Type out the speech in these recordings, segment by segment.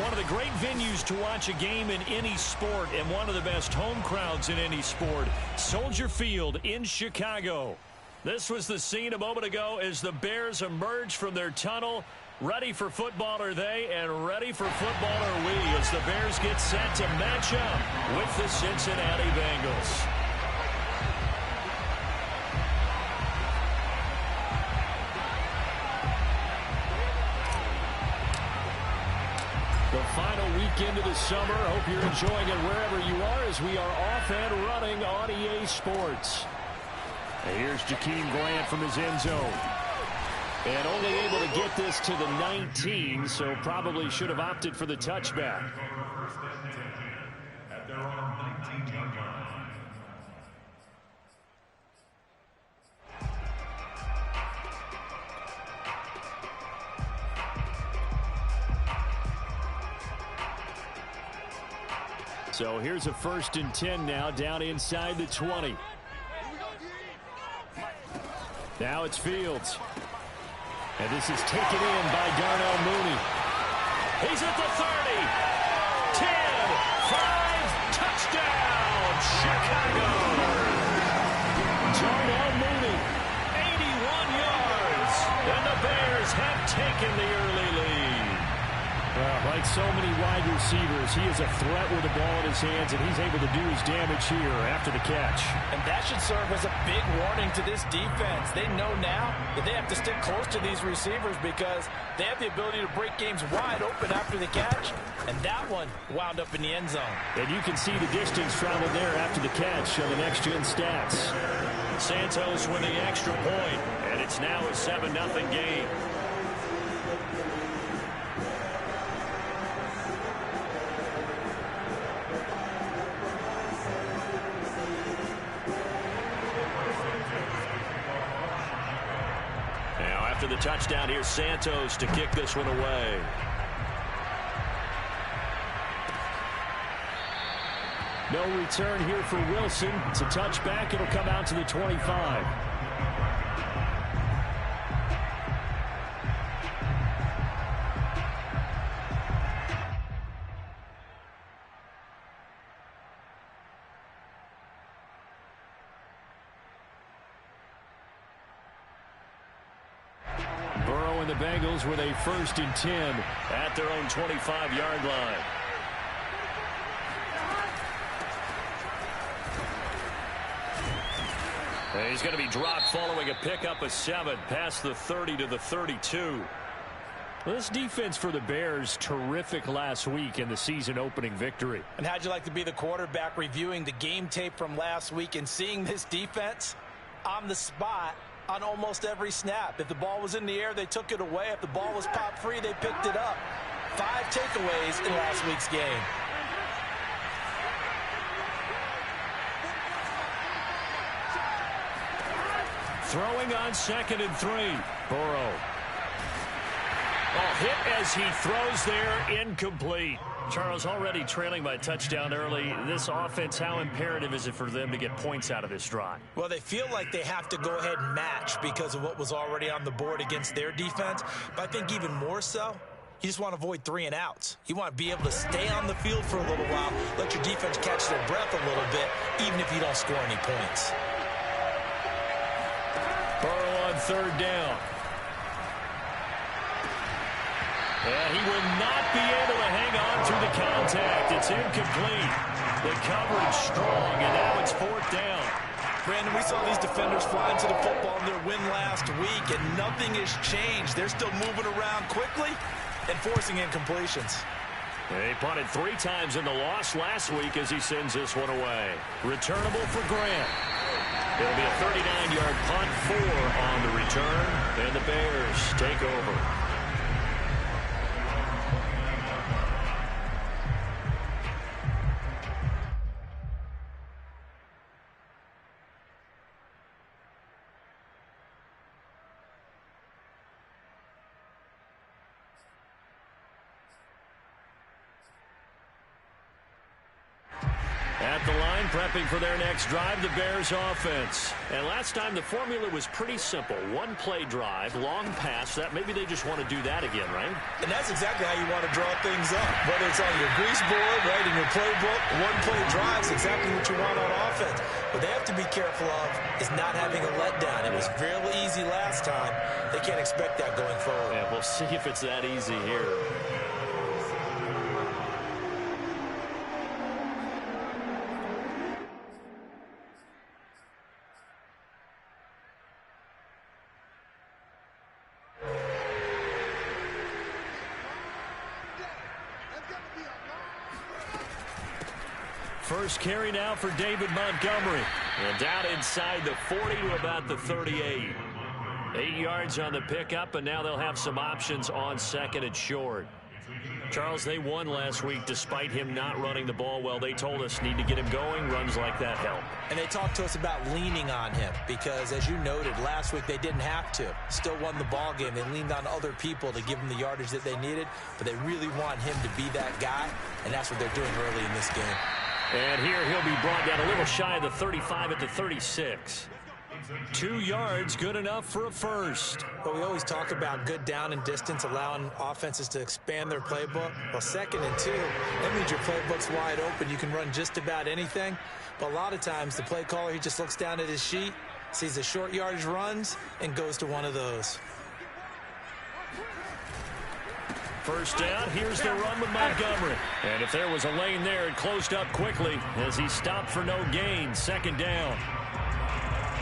One of the great venues to watch a game in any sport and one of the best home crowds in any sport. Soldier Field in Chicago. This was the scene a moment ago as the Bears emerged from their tunnel. Ready for football are they, and ready for football are we as the Bears get set to match up with the Cincinnati Bengals. The final weekend of the summer. Hope you're enjoying it wherever you are as we are off and running on EA Sports. And here's Jakeem Grant from his end zone. And only able to get this to the 19, so probably should have opted for the touchback. So here's a 1st and 10 now, down inside the 20. Now it's Fields. And this is taken in by Darnell Mooney. He's at the 30. 10, 5, touchdown, Chicago. Darnell Mooney, 81 yards. And the Bears have taken the early lead. Well, like so many wide receivers, he is a threat with the ball in his hands, and he's able to do his damage here after the catch. And that should serve as a big warning to this defense. They know now that they have to stick close to these receivers because they have the ability to break games wide open after the catch, and that one wound up in the end zone. And you can see the distance traveled there after the catch on the next-gen stats. Santos with the extra point, and it's now a 7-0 game. After the touchdown, here's Santos to kick this one away. No return here for Wilson. It's a touchback. It'll come out to the 25. The Bengals with a 1st and 10 at their own 25-yard line. And he's going to be dropped following a pickup of 7 past the 30 to the 32. Well, this defense for the Bears, terrific last week in the season-opening victory. And how'd you like to be the quarterback reviewing the game tape from last week and seeing this defense on the spot on almost every snap? If the ball was in the air, they took it away. If the ball was popped free, they picked it up. 5 takeaways in last week's game. Throwing on 2nd and 3. Burrow. Hit as he throws there, incomplete. Charles, already trailing by a touchdown early. This offense, how imperative is it for them to get points out of this drive? Well, they feel like they have to go ahead and match because of what was already on the board against their defense. But I think even more so, you just want to avoid 3 and outs. You want to be able to stay on the field for a little while, let your defense catch their breath a little bit, even if you don't score any points. Burrow on 3rd down. And he will not be able to hang on through the contact. It's incomplete. The coverage strong, and now it's 4th down. Brandon, we saw these defenders fly into the football in their win last week, and nothing has changed. They're still moving around quickly and forcing incompletions. They punted 3 times in the loss last week as he sends this one away. Returnable for Grant. It'll be a 39-yard punt, 4 on the return, and the Bears take over. At the line prepping for their next drive, the Bears offense. And last time the formula was pretty simple. One play drive, long pass. That maybe they just want to do that again, right? And that's exactly how you want to draw things up. Whether it's on your grease board, right, in your playbook, one play drive is exactly what you want on offense. What they have to be careful of is not having a letdown. It was real easy last time. They can't expect that going forward. Yeah, we'll see if it's that easy here. First carry now for David Montgomery. And down inside the 40 to about the 38. 8 yards on the pickup, and now they'll have some options on second and short. Charles, they won last week despite him not running the ball well. They told us need to get him going. Runs like that help. And they talked to us about leaning on him because, as you noted, last week they didn't have to. Still won the ball game. They leaned on other people to give them the yardage that they needed, but they really want him to be that guy, and that's what they're doing early in this game. And here he'll be brought down a little shy of the 35 at the 36. 2 yards, good enough for a first. But we always talk about good down and distance, allowing offenses to expand their playbook. Well, 2nd and 2, that means your playbook's wide open. You can run just about anything. But a lot of times the play caller, he just looks down at his sheet, sees the short yardage runs, and goes to one of those. First down, here's the run with Montgomery. And if there was a lane there, it closed up quickly as he stopped for no gain. 2nd down.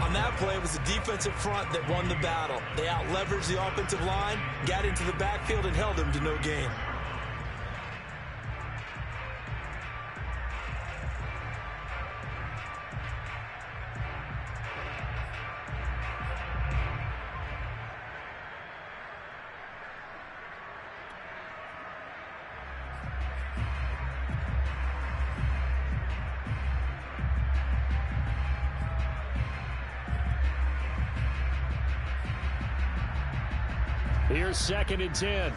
On that play, it was the defensive front that won the battle. They out-leveraged the offensive line, got into the backfield, and held him to no gain. Here's 2nd and 10.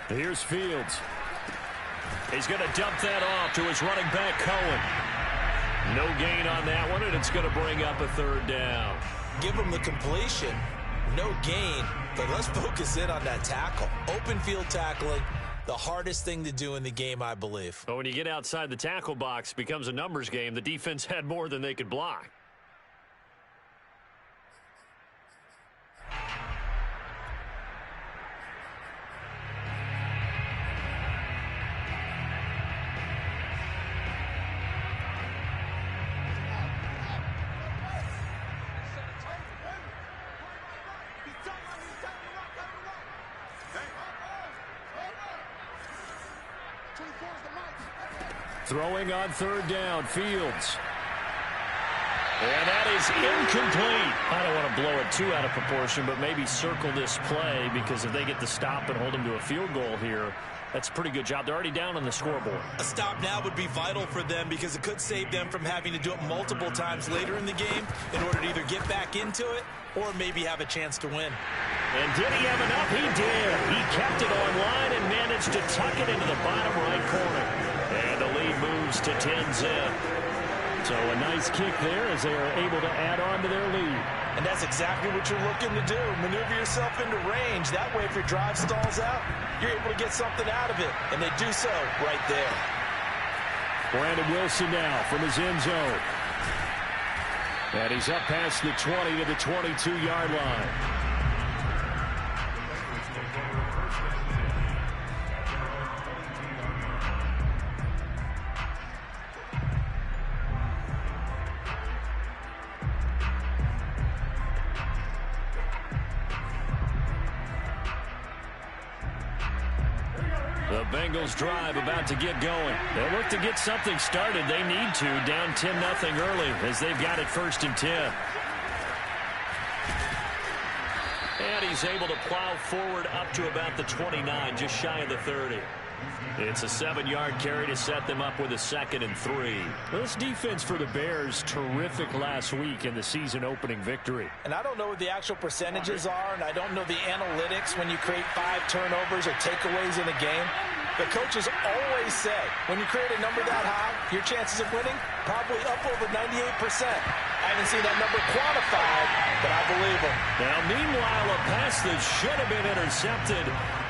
Here's Fields. He's going to dump that off to his running back, Cohen. No gain on that one, and it's going to bring up a 3rd down. Give him the completion. No gain, but let's focus in on that tackle. Open field tackling, the hardest thing to do in the game, I believe. But when you get outside the tackle box, it becomes a numbers game. The defense had more than they could block. Throwing on 3rd down, Fields. And that is incomplete. I don't want to blow it too out of proportion, but maybe circle this play because if they get the stop and hold them to a field goal here, that's a pretty good job. They're already down on the scoreboard. A stop now would be vital for them because it could save them from having to do it multiple times later in the game in order to either get back into it or maybe have a chance to win. And did he have enough? He did. He kept it online and managed to tuck it into the bottom right corner. And the lead moves to 10-zip. So a nice kick there as they are able to add on to their lead. And that's exactly what you're looking to do. Maneuver yourself into range. That way, if your drive stalls out, you're able to get something out of it. And they do so right there. Brandon Wilson now from his end zone. And he's up past the 20 to the 22-yard line. The Bengals drive about to get going. They'll look to get something started. They need to, down 10-0 early as they've got it 1st and 10. And he's able to plow forward up to about the 29, just shy of the 30. It's a 7-yard carry to set them up with a 2nd and 3. This defense for the Bears, terrific last week in the season-opening victory. And I don't know what the actual percentages are, and I don't know the analytics when you create 5 turnovers or takeaways in a game. The coaches always say, when you create a number that high, your chances of winning probably up over 98%. I haven't seen that number quantified, but I believe them. Now, meanwhile, a pass that should have been intercepted,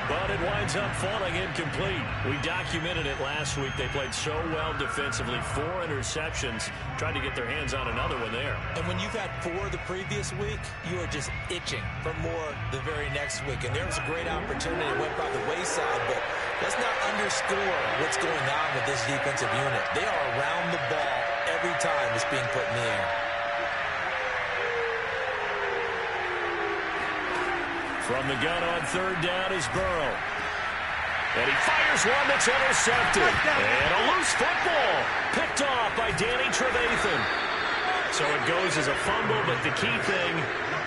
but it winds up falling incomplete. We documented it last week. They played so well defensively. 4 interceptions. Tried to get their hands on another one there. And when you've had 4 the previous week, you are just itching for more the very next week. And there was a great opportunity that went by the wayside, but let's not underscore what's going on with this defensive unit. They are around the ball every time it's being put in the air. From the gun on 3rd down is Burrow. And he fires one that's intercepted. And a loose football picked off by Danny Trevathan. So it goes as a fumble, but the key thing,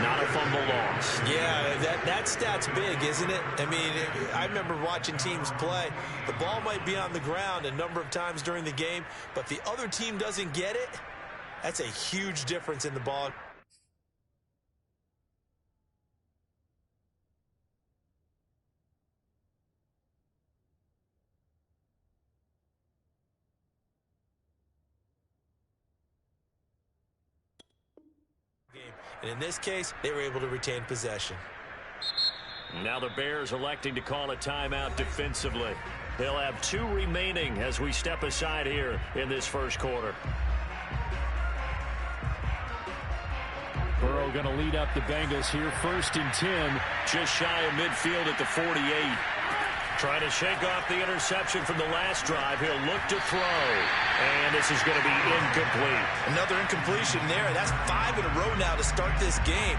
not a fumble loss. Yeah, that stat's big, isn't it? I mean, I remember watching teams play. The ball might be on the ground a number of times during the game, but the other team doesn't get it. That's a huge difference in the ball. And in this case, they were able to retain possession. Now the Bears electing to call a timeout defensively. They'll have 2 remaining as we step aside here in this first quarter. Burrow going to lead up the Bengals here. 1st and 10, just shy of midfield at the 48. Trying to shake off the interception from the last drive. He'll look to throw. And this is going to be incomplete. Another incompletion there. That's 5 in a row now to start this game.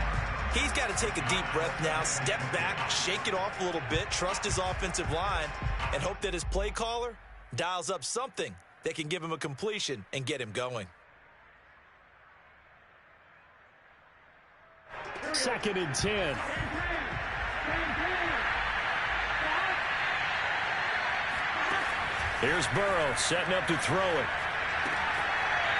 He's got to take a deep breath now, step back, shake it off a little bit, trust his offensive line, and hope that his play caller dials up something that can give him a completion and get him going. 2nd and 10. Here's Burrow setting up to throw it.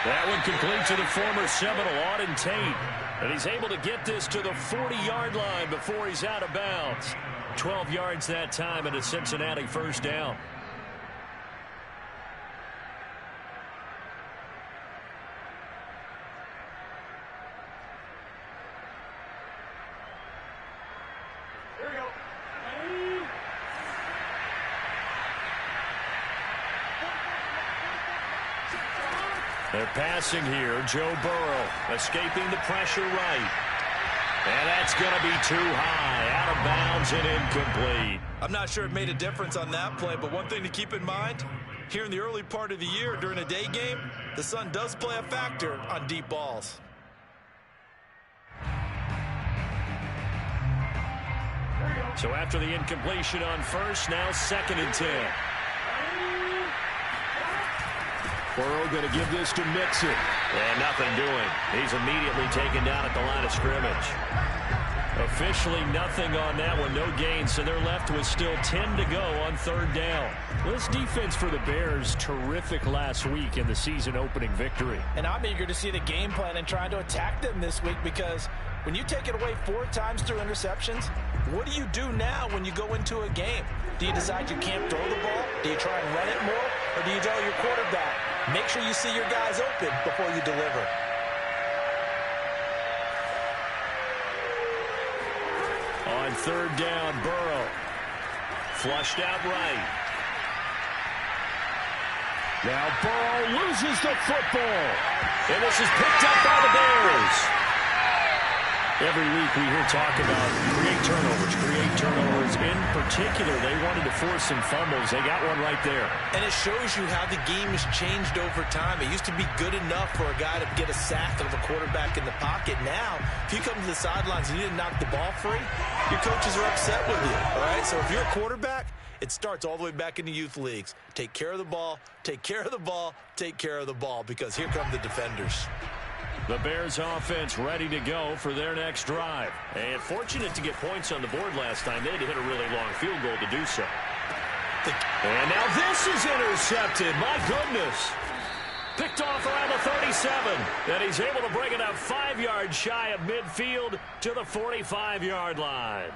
That one complete to the former Seminole, Auden Tate. And he's able to get this to the 40-yard line before he's out of bounds. 12 yards that time and a Cincinnati 1st down. They're passing here. Joe Burrow escaping the pressure right. And that's going to be too high. Out of bounds and incomplete. I'm not sure it made a difference on that play, but one thing to keep in mind, here in the early part of the year during a day game, the sun does play a factor on deep balls. So after the incompletion on 1st, now 2nd and 10. Burrow going to give this to Mixon. And nothing doing. He's immediately taken down at the line of scrimmage. Officially nothing on that one. No gain. So they're left with still 10 to go on 3rd down. This defense for the Bears, terrific last week in the season opening victory. And I'm eager to see the game plan and trying to attack them this week, because when you take it away 4 times through interceptions, what do you do now when you go into a game? Do you decide you can't throw the ball? Do you try and run it more? Or do you tell your quarterback, make sure you see your guys open before you deliver? On 3rd down, Burrow. Flushed out right. Now Burrow loses the football. And this is picked up by the Bears. Every week we hear talk about create turnovers. In particular, they wanted to force some fumbles. They got one right there. And it shows you how the game has changed over time. It used to be good enough for a guy to get a sack of a quarterback in the pocket. Now, if you come to the sidelines and you didn't knock the ball free, your coaches are upset with you. All right? So if you're a quarterback, it starts all the way back in the youth leagues. Take care of the ball, take care of the ball, take care of the ball, because here come the defenders. The Bears offense ready to go for their next drive. And fortunate to get points on the board last time. They had to hit a really long field goal to do so. And now this is intercepted. My goodness. Picked off around the 37. And he's able to bring it up 5 yards shy of midfield to the 45-yard line.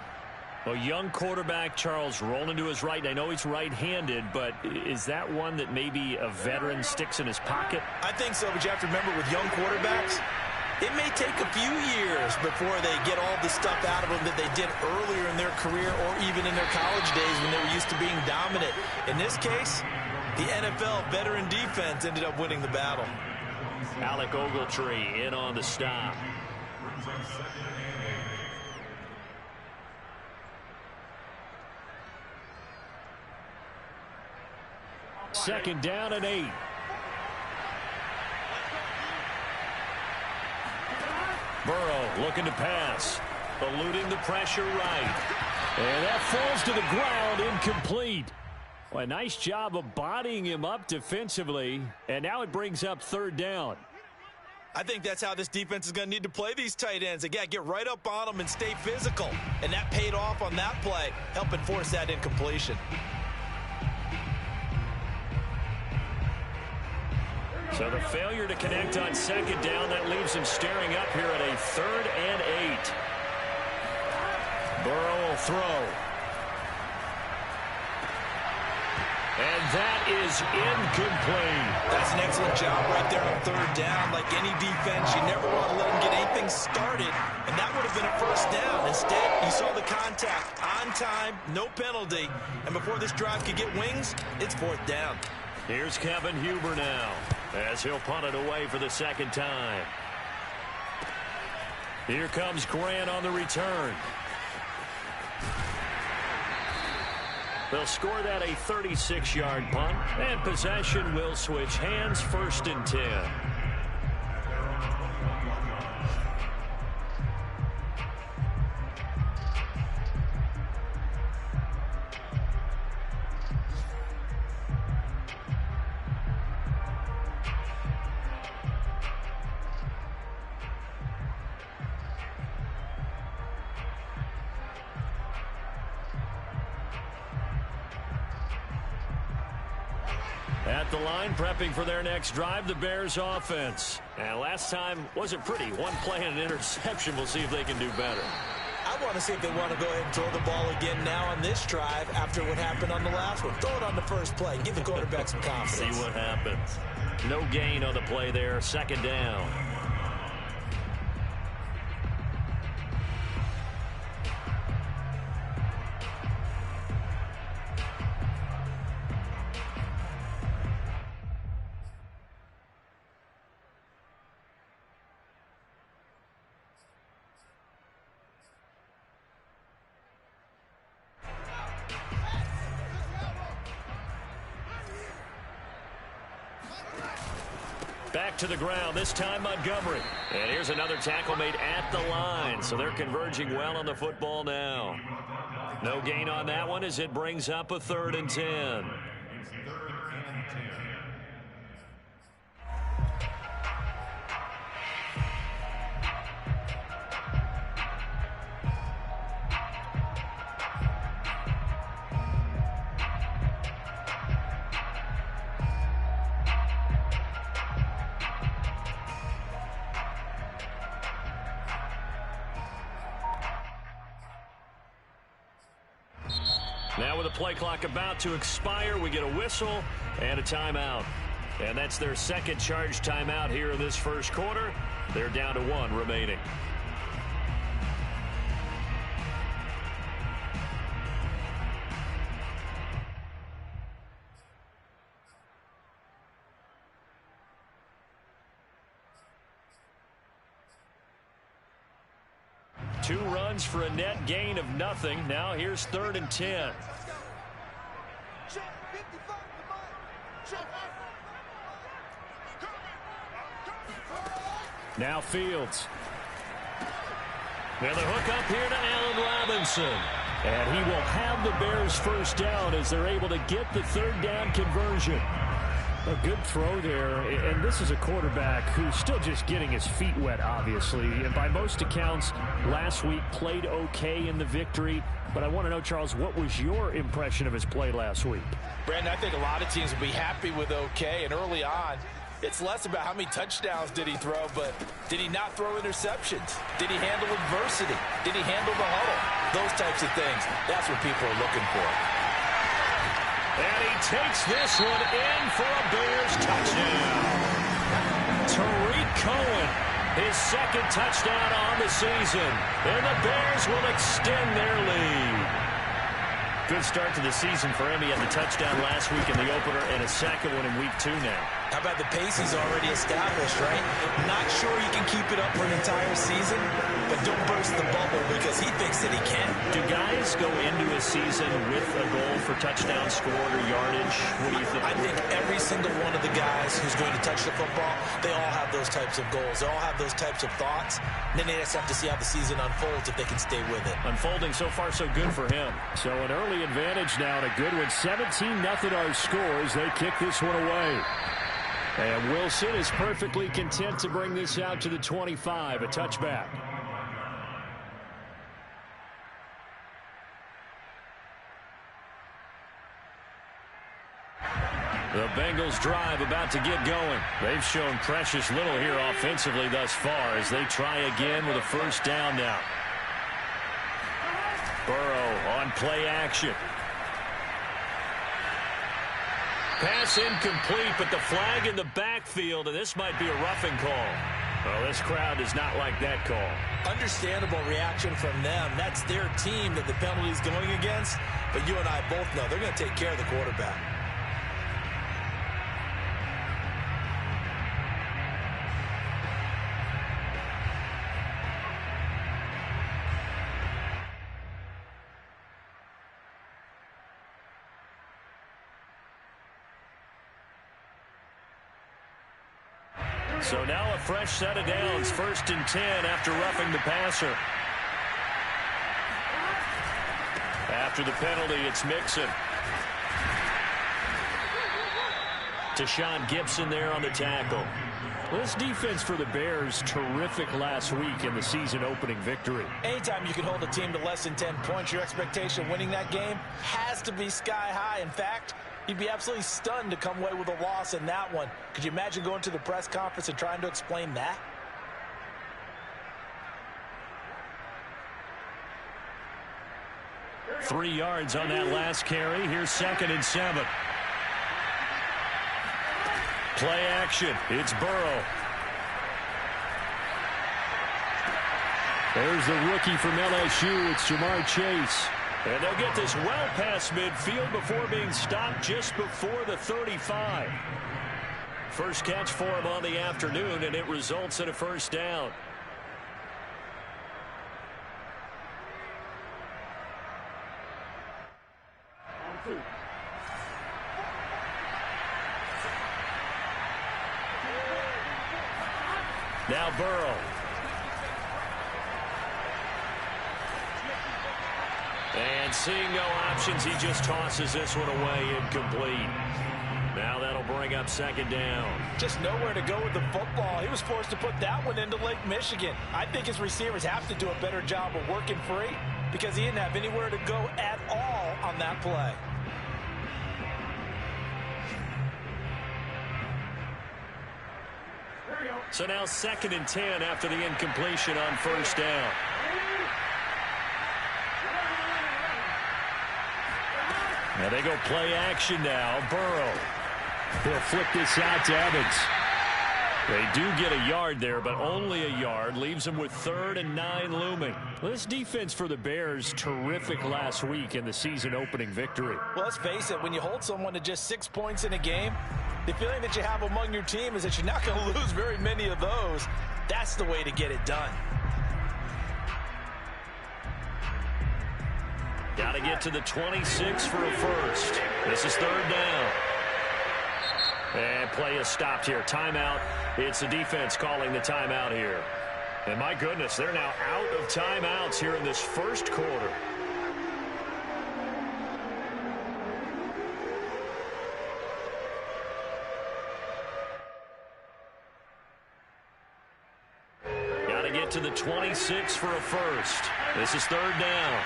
Well, young quarterback Charles rolling to his right. And I know he's right-handed, but is that one that maybe a veteran sticks in his pocket? I think so, but you have to remember with young quarterbacks, it may take a few years before they get all the stuff out of them that they did earlier in their career or even in their college days when they were used to being dominant. In this case, the NFL veteran defense ended up winning the battle. Alec Ogletree in on the stop. Second down and 8. Burrow looking to pass. Eluding the pressure right. And that falls to the ground, incomplete. Well, a nice job of bodying him up defensively. And now it brings up third down. I think that's how this defense is going to need to play these tight ends. Again, get right up on them and stay physical. And that paid off on that play, helping force that incompletion. So the failure to connect on second down, that leaves him staring up here at a 3rd and 8. Burrow will throw. And that is incomplete. That's an excellent job right there on third down. Like any defense, you never want to let them get anything started, and that would have been a first down. Instead, you saw the contact on time, no penalty, and before this drive could get wings, it's 4th down. Here's Kevin Huber now, as he'll punt it away for the second time. Here comes Grant on the return. They'll score that a 36-yard punt, and possession will switch hands, 1st and 10. At the line, prepping for their next drive, the Bears offense. And last time wasn't pretty. One play and an interception. We'll see if they can do better. I want to see if they want to go ahead and throw the ball again now on this drive after what happened on the last one. Throw it on the first play. Give the quarterback some confidence. See what happens. No gain on the play there. 2nd down. Back to the ground, this time Montgomery. And here's another tackle made at the line, so they're converging well on the football now. No gain on that one as it brings up a 3rd and 10. Now with the play clock about to expire, we get a whistle and a timeout. And that's their second charge timeout here in this first quarter. They're down to 1 remaining. Two runs for a net gain of nothing. Now here's 3rd and 10. Now Fields. Now the hook up here to Allen Robinson. And he will have the Bears first down as they're able to get the 3rd down conversion. A good throw there, and this is a quarterback who's still just getting his feet wet, obviously. And by most accounts, last week played okay in the victory. But I want to know, Charles, what was your impression of his play last week? Brandon, I think a lot of teams will be happy with okay. And early on, It's less about how many touchdowns did he throw, but did he not throw interceptions? Did he handle adversity? Did he handle the huddle? Those types of things. That's what people are looking for. And he takes this one in for a Bears touchdown. Tariq Cohen, his second touchdown on the season. And the Bears will extend their lead. Good start to the season for him. He had the touchdown last week in the opener and a second one in week 2 now. How about the pace he's already established, right? Not sure he can keep it up for an entire season, but don't burst the bubble because he thinks that he can. Do guys go into a season with a goal for touchdown scored or yardage? What do you think? I think every single one of the guys who's going to touch the football, they all have those types of goals. They all have those types of thoughts. And then they just have to see how the season unfolds if they can stay with it. Unfolding so far so good for him. So an early advantage now and a good one. 17-0 our scores. They kick this one away. And Wilson is perfectly content to bring this out to the 25, a touchback. The Bengals drive about to get going. They've shown precious little here offensively thus far as they try again with a first down now. Burrow on play action. Pass incomplete, but the flag in the backfield, and this might be a roughing call. Well, this crowd does not like that call. Understandable reaction from them. That's their team that the penalty's going against. But you and I both know they're going to take care of the quarterback. So now a fresh set of downs, 1st and 10 after roughing the passer. After the penalty, it's Mixon. Deshaun Gibson there on the tackle. This defense for the Bears, terrific last week in the season-opening victory. Anytime you can hold a team to less than 10 points, your expectation winning that game has to be sky high. In fact, you'd be absolutely stunned to come away with a loss in that one. Could you imagine going to the press conference and trying to explain that? Three yards on that last carry. Here's 2nd and 7. Play action. It's Burrow. There's the rookie from LSU. It's Jamar Chase. And they'll get this well past midfield before being stopped just before the 35. First catch for him on the afternoon, and it results in a first down. Now Burrow. And seeing no options, he just tosses this one away incomplete. Now that'll bring up 2nd down. Just nowhere to go with the football. He was forced to put that one into Lake Michigan. I think his receivers have to do a better job of working free because he didn't have anywhere to go at all on that play. So now 2nd and 10 after the incompletion on first down. Now they go play action now. Burrow. He'll flip this out to Evans. They do get a yard there, but only a yard. Leaves them with 3rd and 9 looming. This defense for the Bears, terrific last week in the season-opening victory. Well, let's face it, when you hold someone to just 6 points in a game, the feeling that you have among your team is that you're not going to lose very many of those. That's the way to get it done. Got to get to the 26 for a first. This is 3rd down. And play is stopped here. Timeout. It's the defense calling the timeout here. And my goodness, they're now out of timeouts here in this first quarter. Got to get to the 26 for a first. This is 3rd down.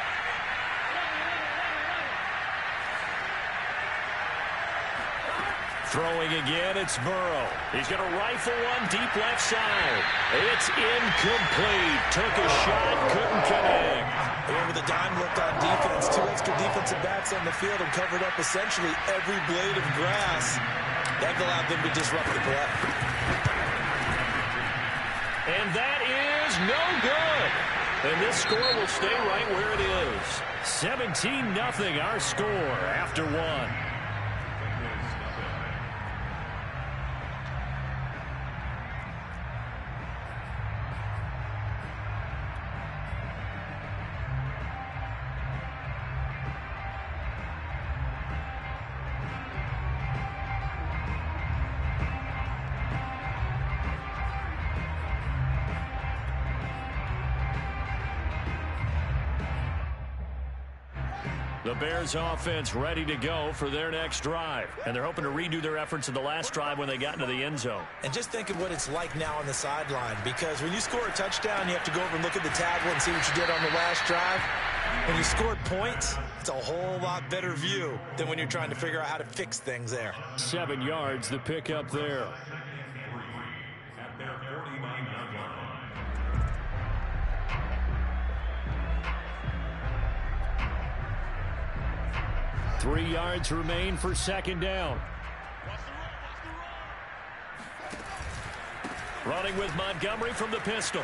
Throwing again, it's Burrow. He's going to rifle one deep left side. It's incomplete. Took a shot, couldn't connect. And with a dime left on defense, 2 extra defensive backs on the field and covered up essentially every blade of grass. That allowed them to disrupt the play. And that is no good. And this score will stay right where it is. 17-0 our score after one. The Bears offense ready to go for their next drive. And they're hoping to redo their efforts in the last drive when they got into the end zone. And just think of what it's like now on the sideline, because when you score a touchdown, you have to go over and look at the tablet and see what you did on the last drive. When you scored points, it's a whole lot better view than when you're trying to figure out how to fix things there. 7 yards, the pickup there. At their 49-yard line. 3 yards remain for second down. Running with Montgomery from the pistol.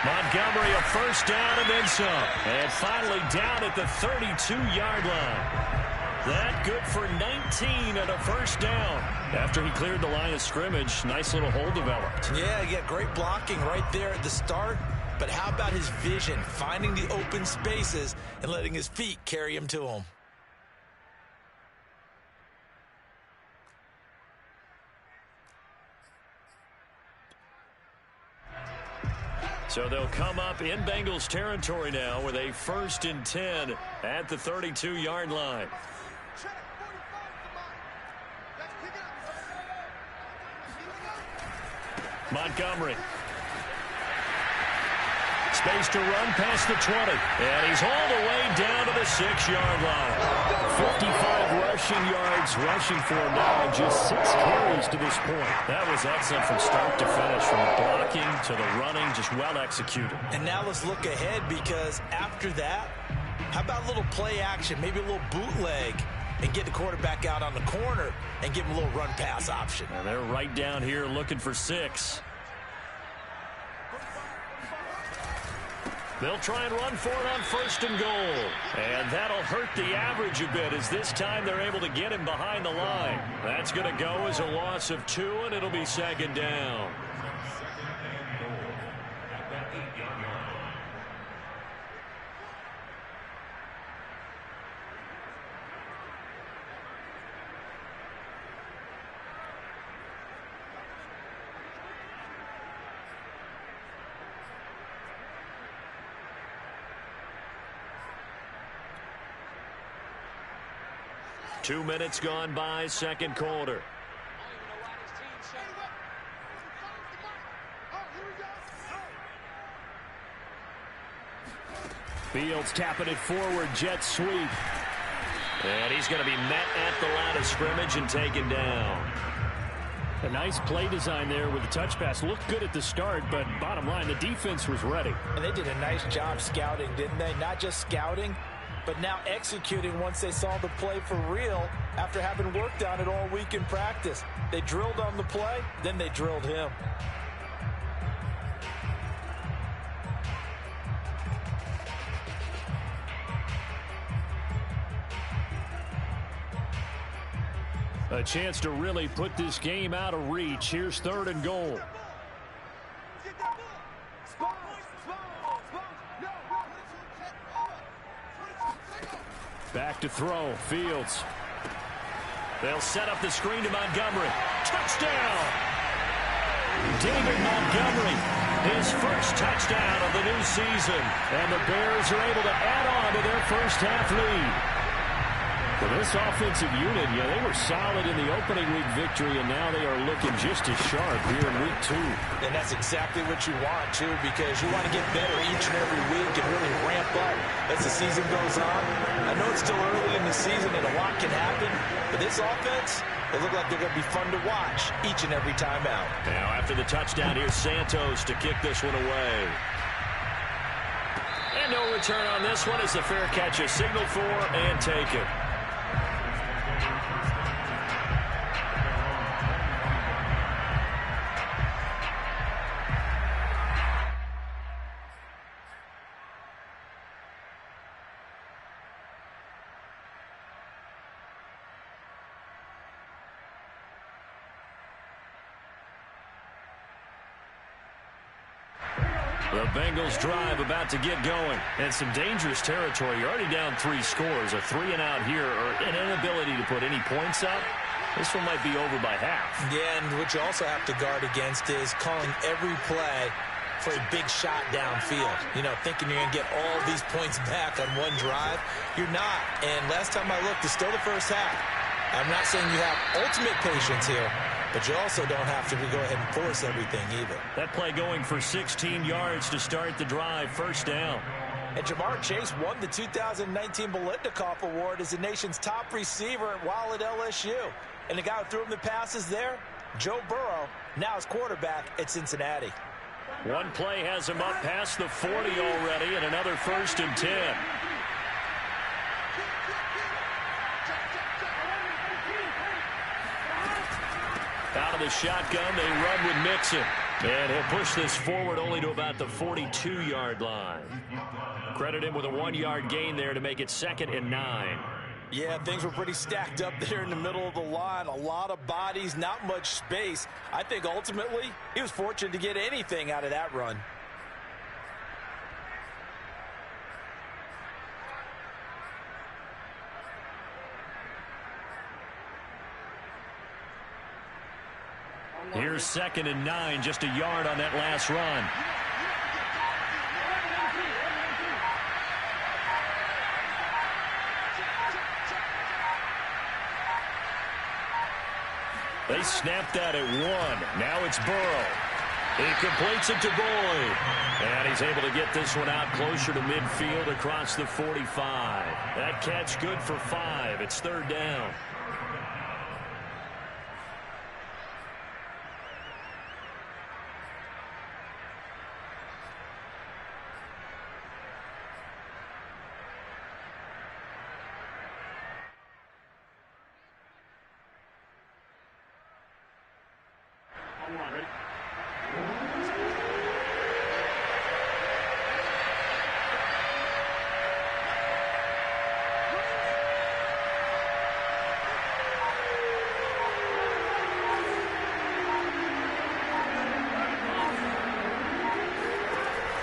Montgomery a first down and then some. And finally down at the 32-yard line. That good for 19 and a first down. After he cleared the line of scrimmage, nice little hole developed. Yeah, great blocking right there at the start. But how about his vision, finding the open spaces and letting his feet carry him to him? So they'll come up in Bengals territory now with a 1st and 10 at the 32-yard line. Montgomery. Space to run past the 20. And he's all the way down to the 6-yard line. 55 rushing yards rushing for him now in just 6 carries to this point. That was excellent from start to finish, from the blocking to the running, just well executed. And now let's look ahead, because after that, how about a little play action, maybe a little bootleg, and get the quarterback out on the corner and give him a little run pass option. And they're right down here looking for 6. They'll try and run for it on 1st and goal. And that'll hurt the average a bit, as this time they're able to get him behind the line. That's going to go as a loss of 2, and it'll be 2nd down. 2 minutes gone by, second quarter. Fields tapping it forward, jet sweep. And he's going to be met at the line of scrimmage and taken down. A nice play design there with the touch pass. Looked good at the start, but bottom line, the defense was ready. And they did a nice job scouting, didn't they? Not just scouting, but now executing once they saw the play for real after having worked on it all week in practice. They drilled on the play, then they drilled him. A chance to really put this game out of reach. Here's 3rd and goal. Back to throw. Fields. They'll set up the screen to Montgomery. Touchdown! David Montgomery, his first touchdown of the new season. And the Bears are able to add on to their first half lead. Well, this offensive unit, they were solid in the opening week victory, and now they are looking just as sharp here in week 2. And that's exactly what you want, too, because you want to get better each and every week and really ramp up as as the season goes on. I know it's still early in the season and a lot can happen, but this offense, they look like they're going to be fun to watch each and every time out. Now after the touchdown, here's Santos to kick this one away. And no return on this one as the fair catch is signaled for and taken. The Bengals drive about to get going. And some dangerous territory. You're already down 3 scores. A 3-and-out here or an inability to put any points up. This one might be over by half. Yeah, and what you also have to guard against is calling every play for a big shot downfield. You know, thinking you're going to get all these points back on one drive. You're not. And last time I looked, it's still the first half. I'm not saying you have ultimate patience here, but you also don't have to go ahead and force everything either. That play going for 16 yards to start the drive. First down. And Jamar Chase won the 2019 Biletnikoff Award as the nation's top receiver while at LSU. And the guy who threw him the passes there, Joe Burrow, now his quarterback at Cincinnati. One play has him up past the 40 already, and another 1st and 10. Out of the shotgun, they run with Mixon. And he'll push this forward only to about the 42-yard line. Credit him with a 1-yard gain there to make it 2nd and 9. Yeah, things were pretty stacked up there in the middle of the line. A lot of bodies, not much space. I think ultimately he was fortunate to get anything out of that run. Here's 2nd and 9, just a yard on that last run. They snapped that at 1. Now it's Burrow. He completes it to Boyd. And he's able to get this one out closer to midfield across the 45. That catch good for 5. It's 3rd down.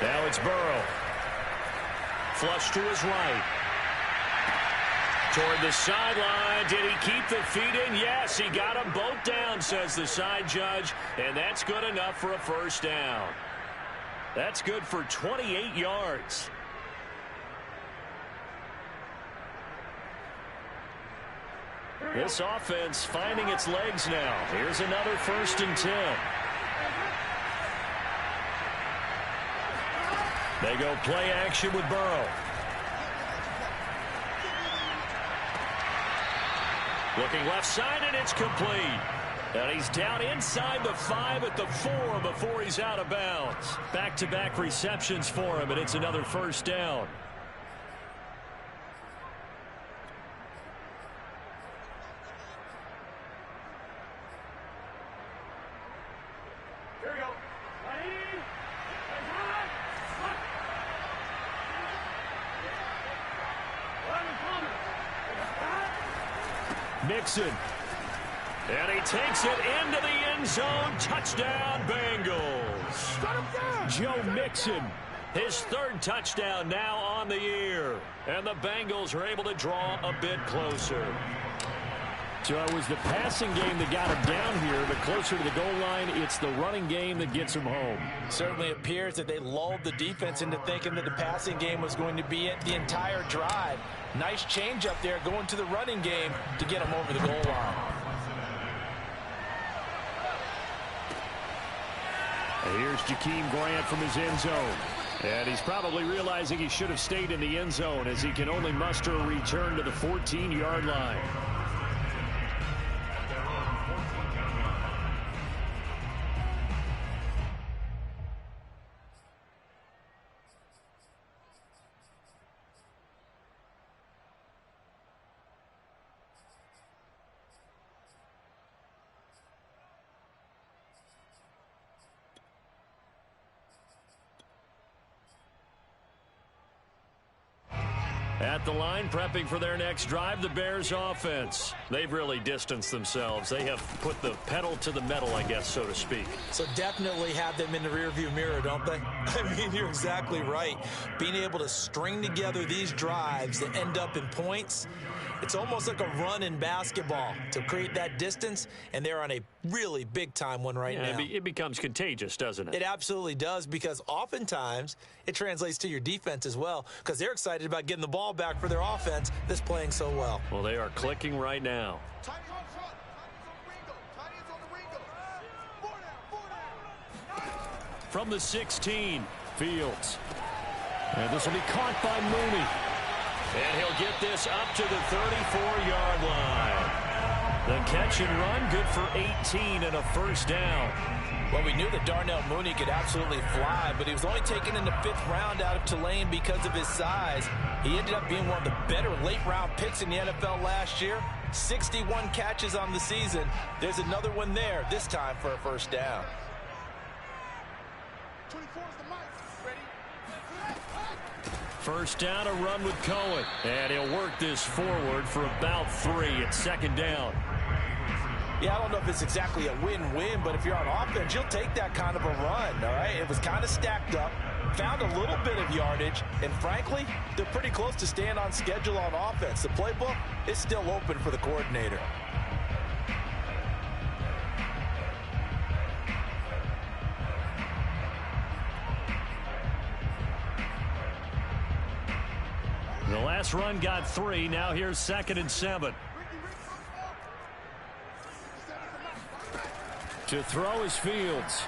Now it's Burrow. Flush to his right. Toward the sideline. Did he keep the feet in? Yes, he got them both down, says the side judge. And that's good enough for a 1st down. That's good for 28 yards. This offense finding its legs now. Here's another 1st and 10. They go play action with Burrow. Looking left side, and it's complete. And he's down inside the 5 at the 4 before he's out of bounds. Back-to-back receptions for him, and it's another 1st down. Mixon. And he takes it into the end zone. Touchdown, Bengals. Joe Mixon, his 3rd touchdown now on the year. And the Bengals are able to draw a bit closer. So it was the passing game that got him down here, but closer to the goal line, it's the running game that gets him home. Certainly appears that they lulled the defense into thinking that the passing game was going to be it the entire drive. Nice change up there going to the running game to get him over the goal line. And here's Jakeem Grant from his end zone. And he's probably realizing he should have stayed in the end zone as he can only muster a return to the 14-yard line. At the line, prepping for their next drive, the Bears offense. They've really distanced themselves. They have put the pedal to the metal, I guess, so to speak. So definitely have them in the rearview mirror, don't they? I mean, you're exactly right. Being able to string together these drives that end up in points, it's almost like a run in basketball to create that distance, and they're on a really big-time one right now. It becomes contagious, doesn't it? It absolutely does, because oftentimes it translates to your defense as well, because they're excited about getting the ball back for their offense that's playing so well. Well, they are clicking right now. From the 16, Fields. And this will be caught by Mooney. And he'll get this up to the 34-yard line. The catch and run, good for 18 and a first down. Well, we knew that Darnell Mooney could absolutely fly, but he was only taken in the 5th round out of Tulane because of his size. He ended up being one of the better late-round picks in the NFL last year. 61 catches on the season. There's another one there, this time for a first down. 24 is the mic. Ready? First down, a run with Cohen. And he'll work this forward for about 3 at second down. Yeah, I don't know if it's exactly a win-win, but if you're on offense, you'll take that kind of a run, all right? It was kind of stacked up, found a little bit of yardage, and frankly, they're pretty close to staying on schedule on offense. The playbook is still open for the coordinator. The last run got 3. Now here's 2nd and 7. To throw is Fields.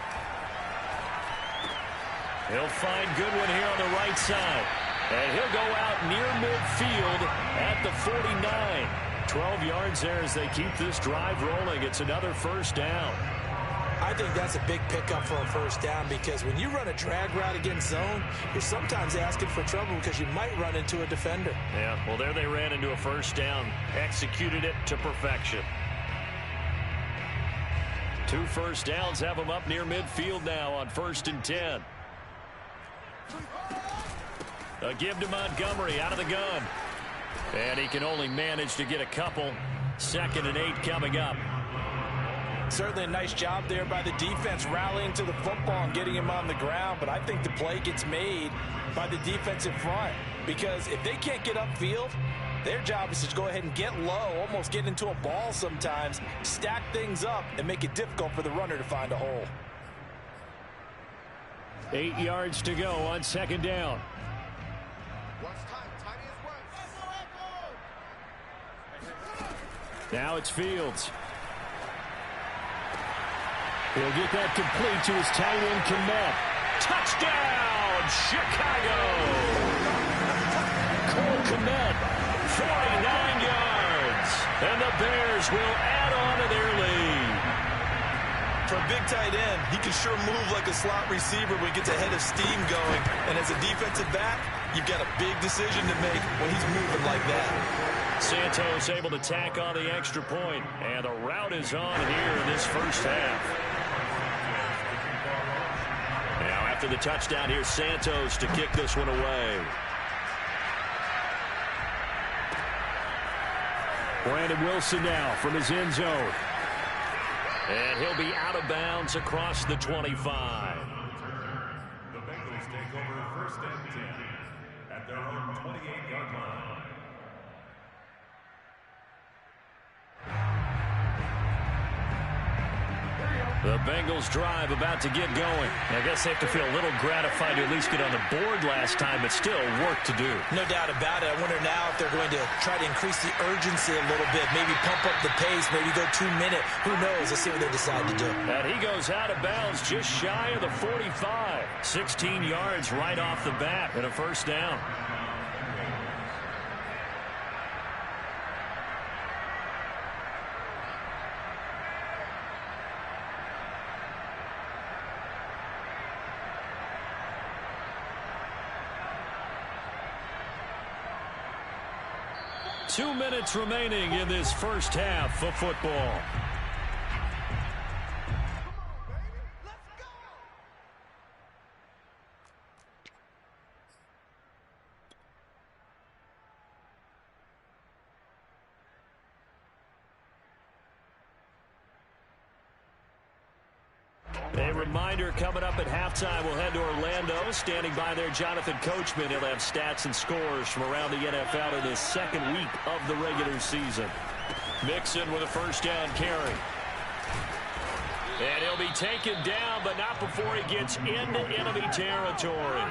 He'll find Goodwin here on the right side. And he'll go out near midfield at the 49. 12 yards there as they keep this drive rolling. It's another first down. I think that's a big pickup for a first down, because when you run a drag route against zone, you're sometimes asking for trouble because you might run into a defender. Yeah, well, there they ran into a first down. Executed it to perfection. 2 first downs have them up near midfield now on 1st and 10. A give to Montgomery out of the gun. And he can only manage to get a couple. 2nd and 8 coming up. Certainly a nice job there by the defense, rallying to the football and getting him on the ground. But I think the play gets made by the defensive front, because if they can't get upfield, their job is to go ahead and get low, almost get into a ball sometimes, stack things up, and make it difficult for the runner to find a hole. 8 yards to go on 2nd down. Now it's Fields. He'll get that complete to his tight end, Kmet. Touchdown, Chicago! Cole Kmet, 49 yards. And the Bears will add on to their lead. For a big tight end, he can sure move like a slot receiver when he gets a head of steam going. And as a defensive back, you've got a big decision to make when he's moving like that. Santos able to tack on the extra point. And the route is on here in this first half. Now after the touchdown, here's Santos to kick this one away. Brandon Wilson now from his end zone. And he'll be out of bounds across the 25. The Bengals take over 1st and 10 at their own 28-yard line. The Bengals drive about to get going. I guess they have to feel a little gratified to at least get on the board last time, but still work to do. No doubt about it. I wonder now if they're going to try to increase the urgency a little bit, maybe pump up the pace, maybe go 2 minute. Who knows? Let's see what they decide to do. And he goes out of bounds just shy of the 45. 16 yards right off the bat and a first down. Two minutes remaining in this first half of football. A reminder, coming up at halftime, we'll head to Orlando. Standing by there, Jonathan Coachman. He'll have stats and scores from around the NFL in his second week of the regular season. Mixon with a first down carry. And he'll be taken down, but not before he gets into enemy territory.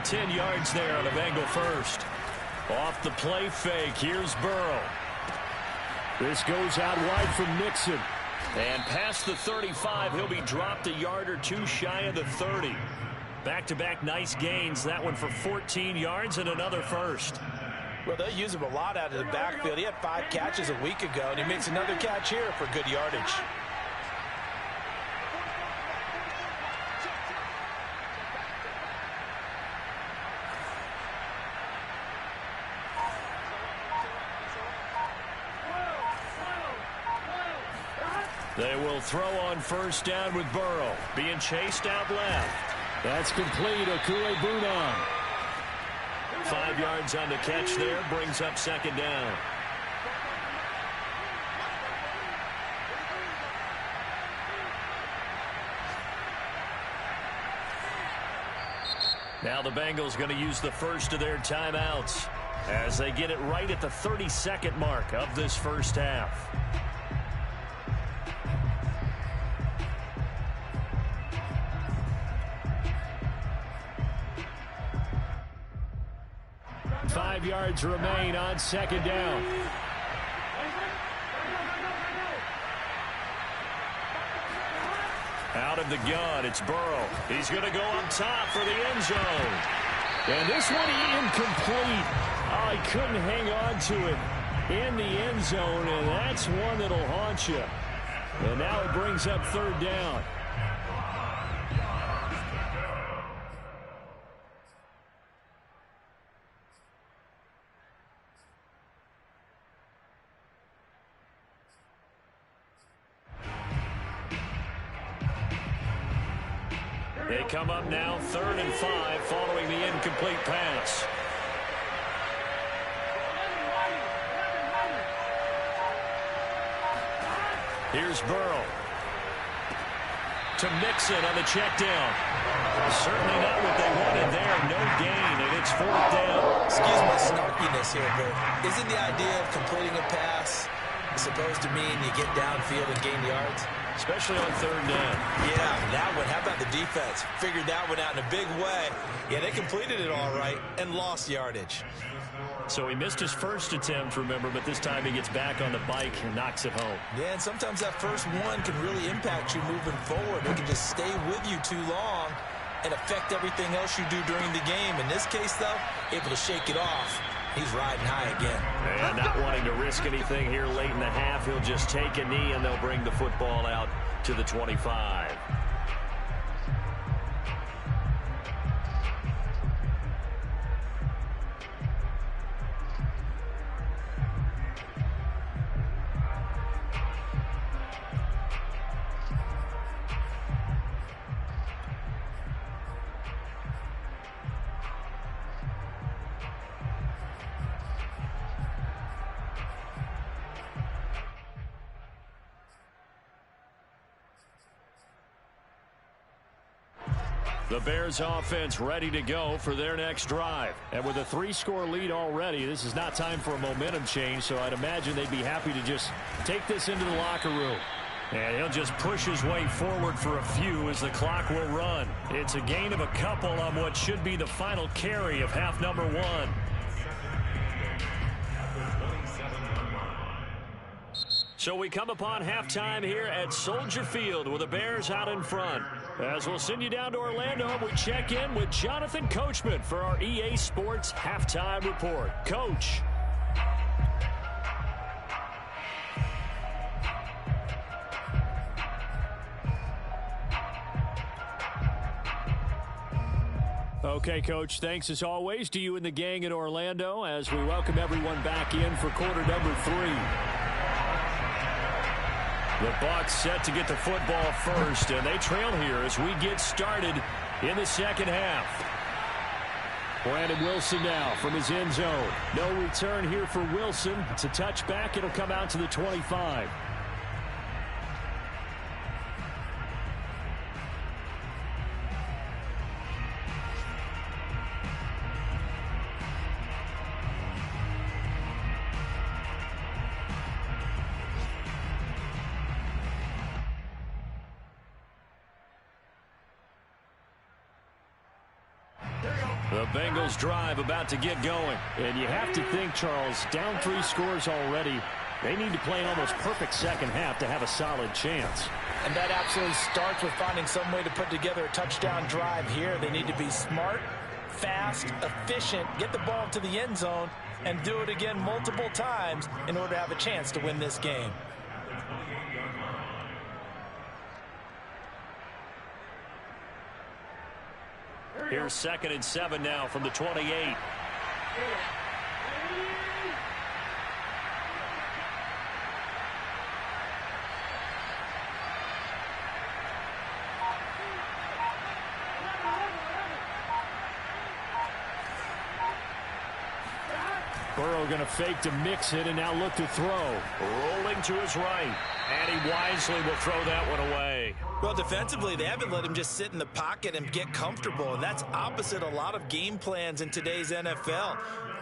10 yards there on a Bengal first. Off the play fake, here's Burrow. This goes out wide from Mixon. And past the 35, he'll be dropped a yard or two shy of the 30. Back-to-back nice gains. That one for 14 yards and another first. Well, they use him a lot out of the backfield. He had 5 catches a week ago, and he makes another catch here for good yardage. They will throw on first down with Burrow. Being chased out left. That's complete. Okuegbunam. 5 yards on the catch there. Brings up second down. Now the Bengals going to use the first of their timeouts as they get it right at the 32nd mark of this first half. Five yards remain on second down. Out of the gun, it's Burrow. He's going to go up top for the end zone. And this one incomplete. Oh, he couldn't hang on to it in the end zone, and that's one that'll haunt you. And now it brings up third down. They come up now, 3rd and 5, following the incomplete pass. Here's Burrow. To Mixon on the check down. Certainly not what they wanted there. No gain, and it's 4th down. Excuse my snarkiness here, but isn't the idea of completing a pass supposed to mean you get downfield and gain yards? Especially on 3rd down. Yeah, that one. How about the defense? Figured that one out in a big way. Yeah, they completed it all right and lost yardage. So he missed his first attempt, remember, but this time he gets back on the bike and knocks it home. Yeah, and sometimes that first one can really impact you moving forward. It can just stay with you too long and affect everything else you do during the game. In this case, though, able to shake it off. He's riding high again. And not wanting to risk anything here late in the half, he'll just take a knee and they'll bring the football out to the 25. The Bears offense ready to go for their next drive. And with a 3-score lead already, this is not time for a momentum change, so I'd imagine they'd be happy to just take this into the locker room. And he'll just push his way forward for a few as the clock will run. It's a gain of a couple on what should be the final carry of half number 1. So we come upon halftime here at Soldier Field with the Bears out in front. As we'll send you down to Orlando, we check in with Jonathan Coachman for our EA Sports Halftime Report. Coach. Okay, Coach, thanks as always to you and the gang in Orlando as we welcome everyone back in for quarter number 3. The Bucs set to get the football first, and they trail here as we get started in the second half. Brandon Wilson now from his end zone. No return here for Wilson. It's a touchback. It'll come out to the 25. The Bengals drive about to get going. And you have to think, Charles, down 3 scores already. They need to play an almost perfect second half to have a solid chance. And that absolutely starts with finding some way to put together a touchdown drive here. They need to be smart, fast, efficient, get the ball to the end zone, and do it again multiple times in order to have a chance to win this game. Here's 2nd and 7 now from the 28. Burrow going to fake to mix it and now look to throw. Rolling to his right. And he wisely will throw that one away. Well, defensively, they haven't let him just sit in the pocket and get comfortable, and that's opposite a lot of game plans in today's NFL.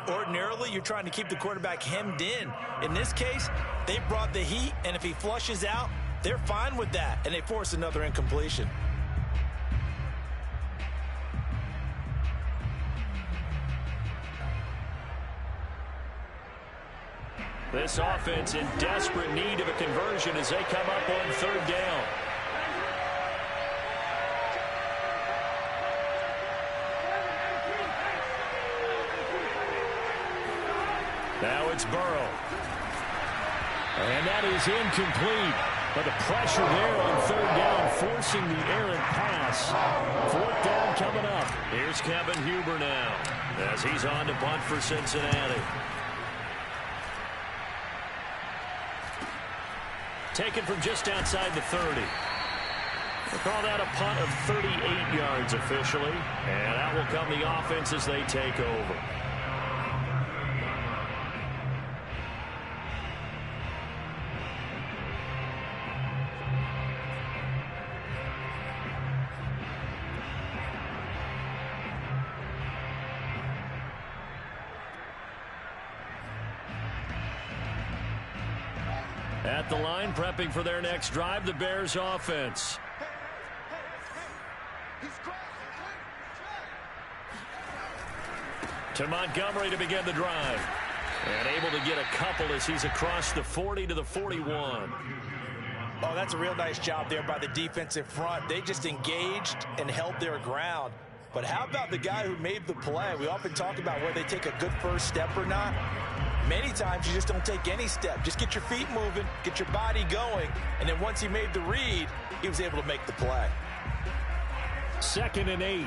Ordinarily, you're trying to keep the quarterback hemmed in. In this case, they brought the heat, and if he flushes out, they're fine with that, and they force another incompletion. This offense in desperate need of a conversion as they come up on 3rd down. Now it's Burrow. And that is incomplete. But the pressure there on 3rd down, forcing the errant pass. 4th down coming up. Here's Kevin Huber now as he's on to punt for Cincinnati. Taken from just outside the 30. We'll call that a punt of 38 yards officially. And that will come the offense as they take over. At the line, prepping for their next drive, the Bears offense. To Montgomery to begin the drive. And able to get a couple as he's across the 40 to the 41. Oh, that's a real nice job there by the defensive front. They just engaged and held their ground. But how about the guy who made the play? We often talk about whether they take a good first step or not. Many times you just don't take any step. Just get your feet moving, get your body going, and then once he made the read, he was able to make the play. 2nd and 8.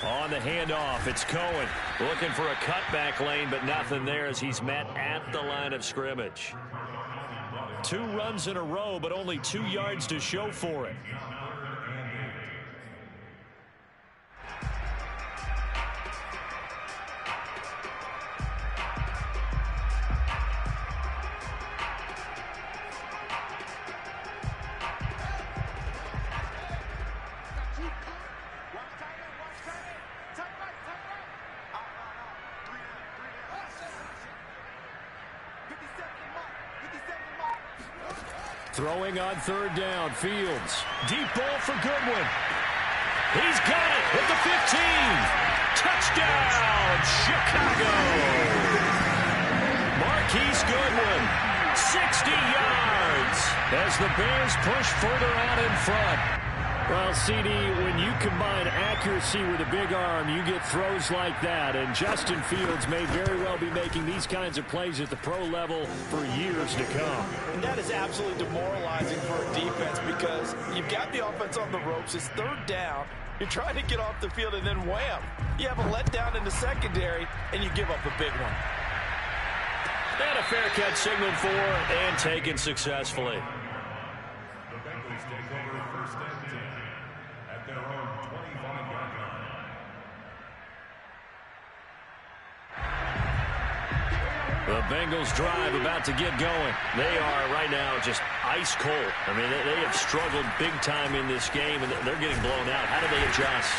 On the handoff, it's Cohen looking for a cutback lane, but nothing there as he's met at the line of scrimmage. 2 runs in a row, but only 2 yards to show for it. Throwing on third down, Fields. Deep ball for Goodwin. He's got it at the 15. Touchdown, Chicago. Marquise Goodwin, 60 yards as the Bears push further out in front. Well, CD, when you combine accuracy with a big arm, you get throws like that. And Justin Fields may very well be making these kinds of plays at the pro level for years to come. And that is absolutely demoralizing for a defense because you've got the offense on the ropes. It's third down. You're trying to get off the field, and then wham, you have a letdown in the secondary, and you give up a big one. And a fair catch signaled for and taken successfully. The Bengals take over first and 10 at their own 25-yard line. The Bengals drive about to get going. They are right now just ice cold. I mean, they have struggled big time in this game, and they're getting blown out. How do they adjust?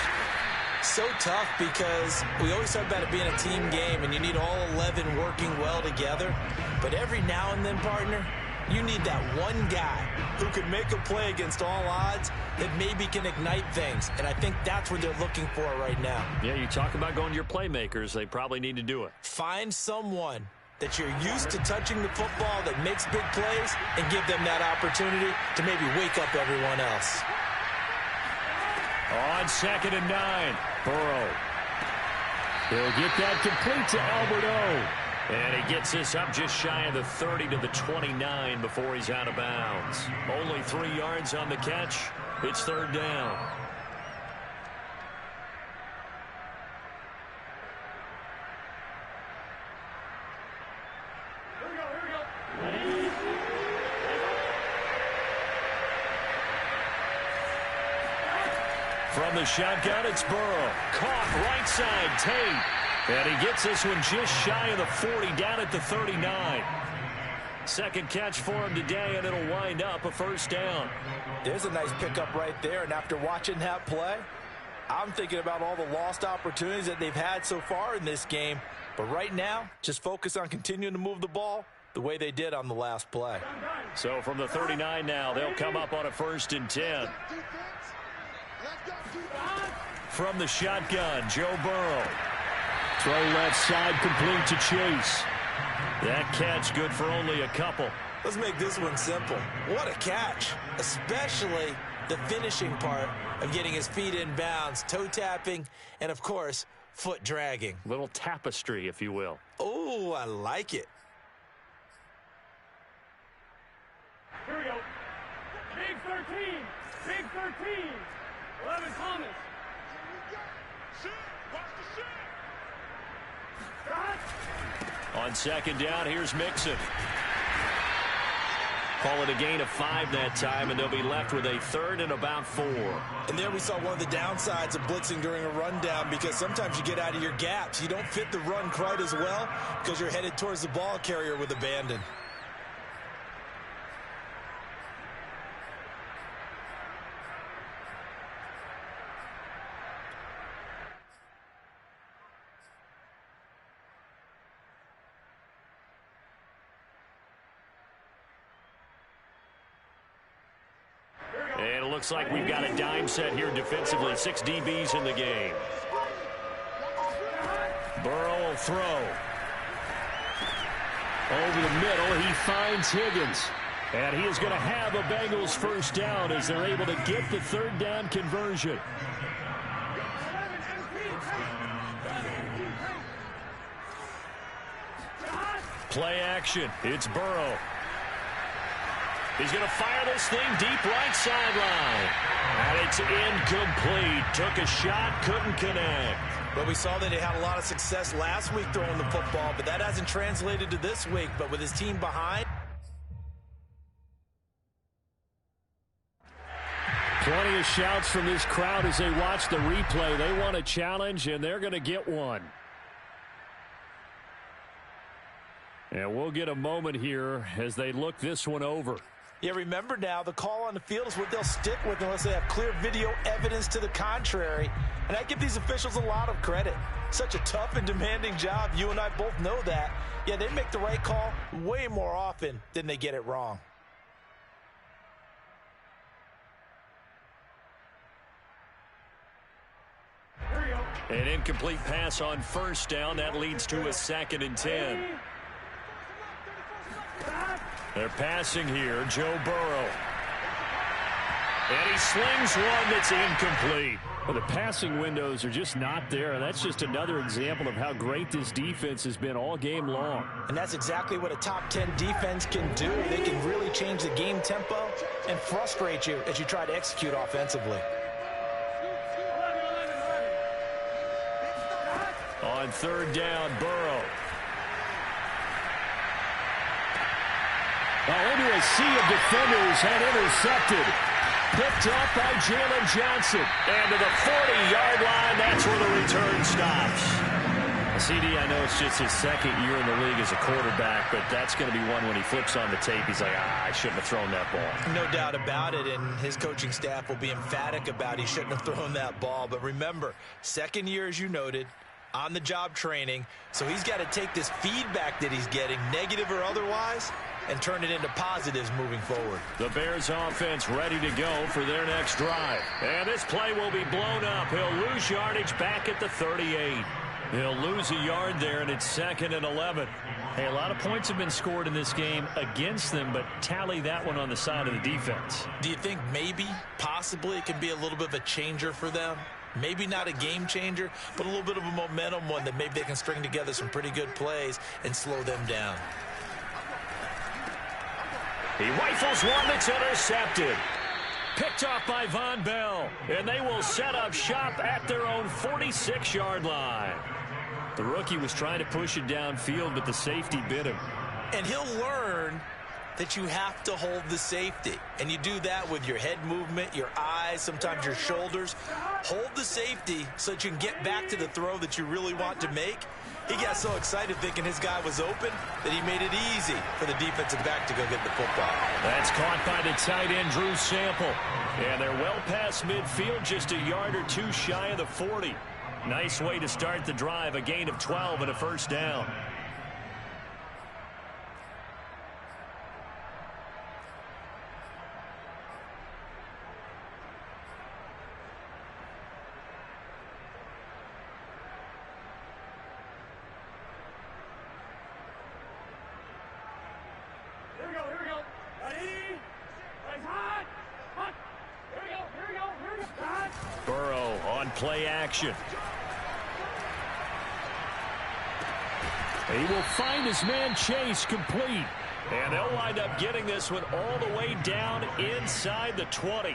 So tough because we always talk about it being a team game, and you need all 11 working well together. But every now and then, partner, you need that one guy who can make a play against all odds that maybe can ignite things. And I think that's what they're looking for right now. Yeah, you talk about going to your playmakers. They probably need to do it. Find someone that you're used to touching the football that makes big plays and give them that opportunity to maybe wake up everyone else. On 2nd and 9, Burrow. He'll get that complete to Albert O. And he gets this up just shy of the 30 to the 29 before he's out of bounds. Only 3 yards on the catch. It's third down. From the shotgun, it's Burrow. Caught right side, Tate. And he gets this one just shy of the 40, down at the 39. Second catch for him today, and it'll wind up a first down. There's a nice pickup right there, and after watching that play, I'm thinking about all the lost opportunities that they've had so far in this game. But right now, just focus on continuing to move the ball the way they did on the last play. So from the 39 now, they'll come up on a 1st and 10. From the shotgun, Joe Burrow. Throw left side complete to Chase. That catch good for only a couple. Let's make this one simple. What a catch, especially the finishing part of getting his feet in bounds, toe tapping, and of course, foot dragging. Little tapestry, if you will. Oh, I like it. Here we go. Big 13. Big 13. 11 Thomas. On 2nd down, here's Mixon. Call it a gain of 5 that time, and they'll be left with a 3rd and about 4. And there we saw one of the downsides of blitzing during a rundown, because sometimes you get out of your gaps. You don't fit the run quite as well because you're headed towards the ball carrier with abandon. And it looks like we've got a dime set here defensively. 6 DBs in the game. Burrow will throw. Over the middle, he finds Higgins. And he is going to have a Bengals first down as they're able to get the 3rd down conversion. Play action. It's Burrow. He's going to fire this thing deep right sideline. And it's incomplete. Took a shot, couldn't connect. But we saw that he had a lot of success last week throwing the football, but that hasn't translated to this week. But with his team behind. Plenty of shouts from this crowd as they watch the replay. They want a challenge, and they're going to get one. And we'll get a moment here as they look this one over. Yeah, remember now, the call on the field is what they'll stick with unless they have clear video evidence to the contrary. And I give these officials a lot of credit. Such a tough and demanding job. You and I both know that. Yeah, they make the right call way more often than they get it wrong. An incomplete pass on first down. That leads to a 2nd and 10. They're passing here. Joe Burrow. And he slings one that's incomplete. Well, the passing windows are just not there. And that's just another example of how great this defense has been all game long. And that's exactly what a top 10 defense can do. They can really change the game tempo and frustrate you as you try to execute offensively. On 3rd down, Burrow. Into a sea of defenders and intercepted. Picked up by Jalen Johnson. And to the 40-yard line, that's where the return stops. CD, I know it's just his 2nd year in the league as a quarterback, but that's going to be one when he flips on the tape. He's like, I shouldn't have thrown that ball. No doubt about it, and his coaching staff will be emphatic about he shouldn't have thrown that ball. But remember, 2nd year, as you noted, on-the-job training, so he's got to take this feedback that he's getting, negative or otherwise, and turn it into positives moving forward. The Bears offense ready to go for their next drive. And this play will be blown up. He'll lose yardage back at the 38. He'll lose a yard there, and it's 2nd and 11. Hey, a lot of points have been scored in this game against them, but tally that one on the side of the defense. Do you think maybe, possibly, it can be a little bit of a changer for them? Maybe not a game changer, but a little bit of a momentum one that maybe they can string together some pretty good plays and slow them down. He rifles one that's intercepted. Picked off by Von Bell. And they will set up shop at their own 46-yard line. The rookie was trying to push it downfield, but the safety bit him. And he'll learn that you have to hold the safety. And you do that with your head movement, your eyes, sometimes your shoulders. Hold the safety so that you can get back to the throw that you really want to make. He got so excited thinking his guy was open that he made it easy for the defensive back to go get the football. That's caught by the tight end, Drew Sample. And they're well past midfield, just a yard or two shy of the 40. Nice way to start the drive, a gain of 12 and a 1st down. Burrow on play action. He will find his man Chase complete. And they'll wind up getting this one all the way down inside the 20.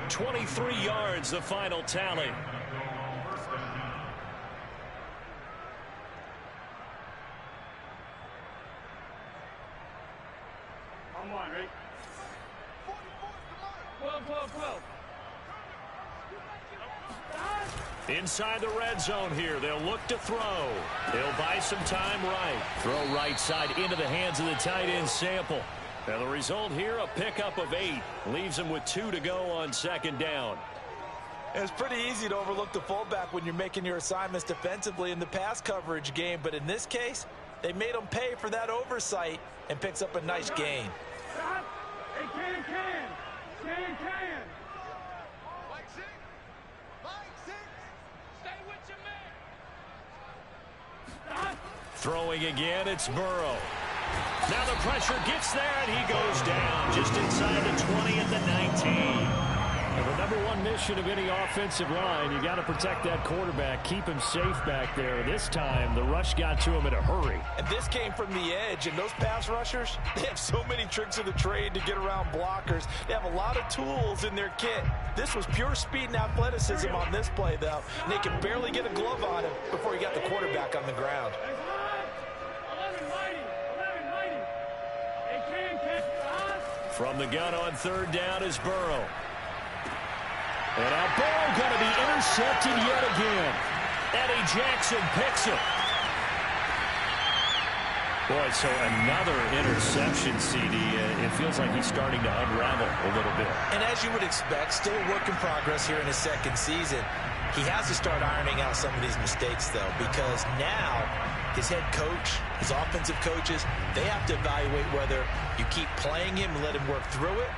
23 yards, the final tally. Come on, Rick. 12, 12, 12. Inside the red zone here. They'll look to throw. They'll buy some time right. Throw right side into the hands of the tight end Sample. And the result here, a pickup of 8. Leaves them with 2 to go on 2nd down. It's pretty easy to overlook the fullback when you're making your assignments defensively in the pass coverage game. But in this case, they made him pay for that oversight and picks up a nice gain. Stop. Hey, can. Can. Mike 6. Stay with your man. Stop. Throwing again, it's Burrow. Now the pressure gets there, and he goes down just inside the 20 at the 19. And the number one mission of any offensive line, you got to protect that quarterback, keep him safe back there. This time, the rush got to him in a hurry. And this came from the edge, and those pass rushers, they have so many tricks of the trade to get around blockers. They have a lot of tools in their kit. This was pure speed and athleticism on this play, though, and they could barely get a glove on him before he got the quarterback on the ground. 11 mighty. Hey, can. From the gun on 3rd down is Burrow. And now Burrow going to be intercepted yet again. Eddie Jackson picks him. Boy, so another interception, CD. It feels like he's starting to unravel a little bit. And as you would expect, still a work in progress here in his 2nd season. He has to start ironing out some of these mistakes, though, because now his head coach, his offensive coaches, they have to evaluate whether you keep playing him and let him work through it,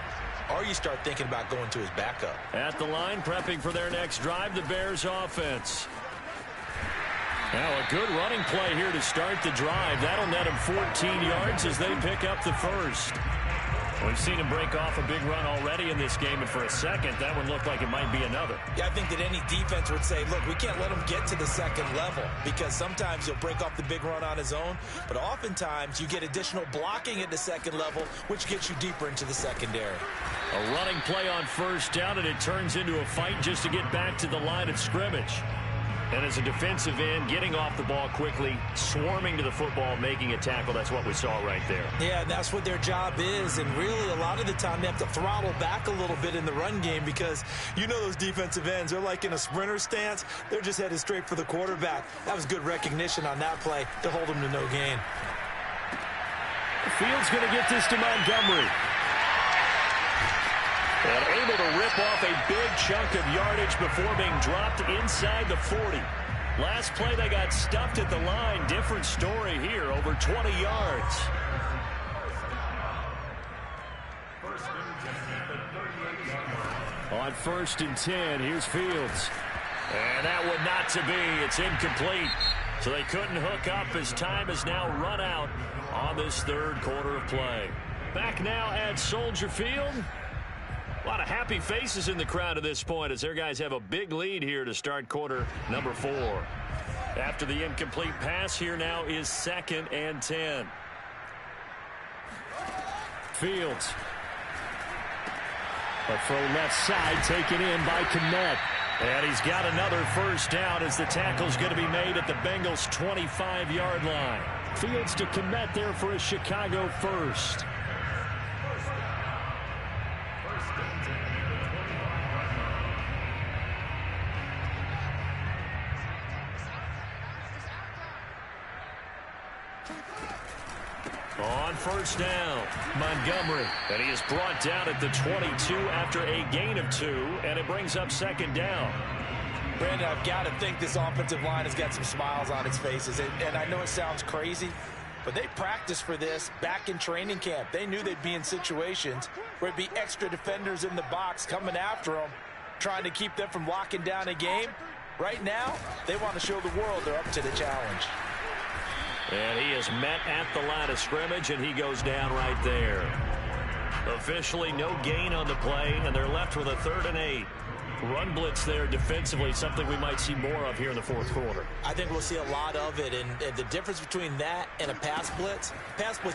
or you start thinking about going to his backup. At the line, prepping for their next drive, the Bears offense. Now a good running play here to start the drive. That'll net him 14 yards as they pick up the first. We've seen him break off a big run already in this game, and for a second, that one looked like it might be another. Yeah, I think that any defense would say, look, we can't let him get to the second level, because sometimes he'll break off the big run on his own, but oftentimes you get additional blocking at the second level, which gets you deeper into the secondary. A running play on first down, and it turns into a fight just to get back to the line of scrimmage. And as a defensive end, getting off the ball quickly, swarming to the football, making a tackle, that's what we saw right there. Yeah, that's what their job is, and really a lot of the time they have to throttle back a little bit in the run game, because you know those defensive ends, they're like in a sprinter stance. They're just headed straight for the quarterback. That was good recognition on that play to hold him to no gain. Fields going to get this to Montgomery. And able to rip off a big chunk of yardage before being dropped inside the 40. Last play, they got stuffed at the line. Different story here, over 20 yards. On 1st and 10, here's Fields. And that one not to be. It's incomplete. So they couldn't hook up as time has now run out on this third quarter of play. Back now at Soldier Field. A lot of happy faces in the crowd at this point as their guys have a big lead here to start quarter number 4. After the incomplete pass, here now is 2nd and 10. Fields. A throw left side taken in by Kmet. And he's got another first down as the tackle's going to be made at the Bengals' 25-yard line. Fields to Kmet there for a Chicago first. On first down, Montgomery. And he is brought down at the 22 after a gain of 2, and it brings up 2nd down. Brandon, I've got to think this offensive line has got some smiles on its faces. And I know it sounds crazy, but they practiced for this back in training camp. They knew they'd be in situations where it'd be extra defenders in the box coming after them, trying to keep them from locking down a game. Right now, they want to show the world they're up to the challenge. And he is met at the line of scrimmage, and he goes down right there. Officially no gain on the play, and they're left with a 3rd and 8. Run blitz there defensively, something we might see more of here in the 4th quarter. I think we'll see a lot of it, and the difference between that and a pass blitz,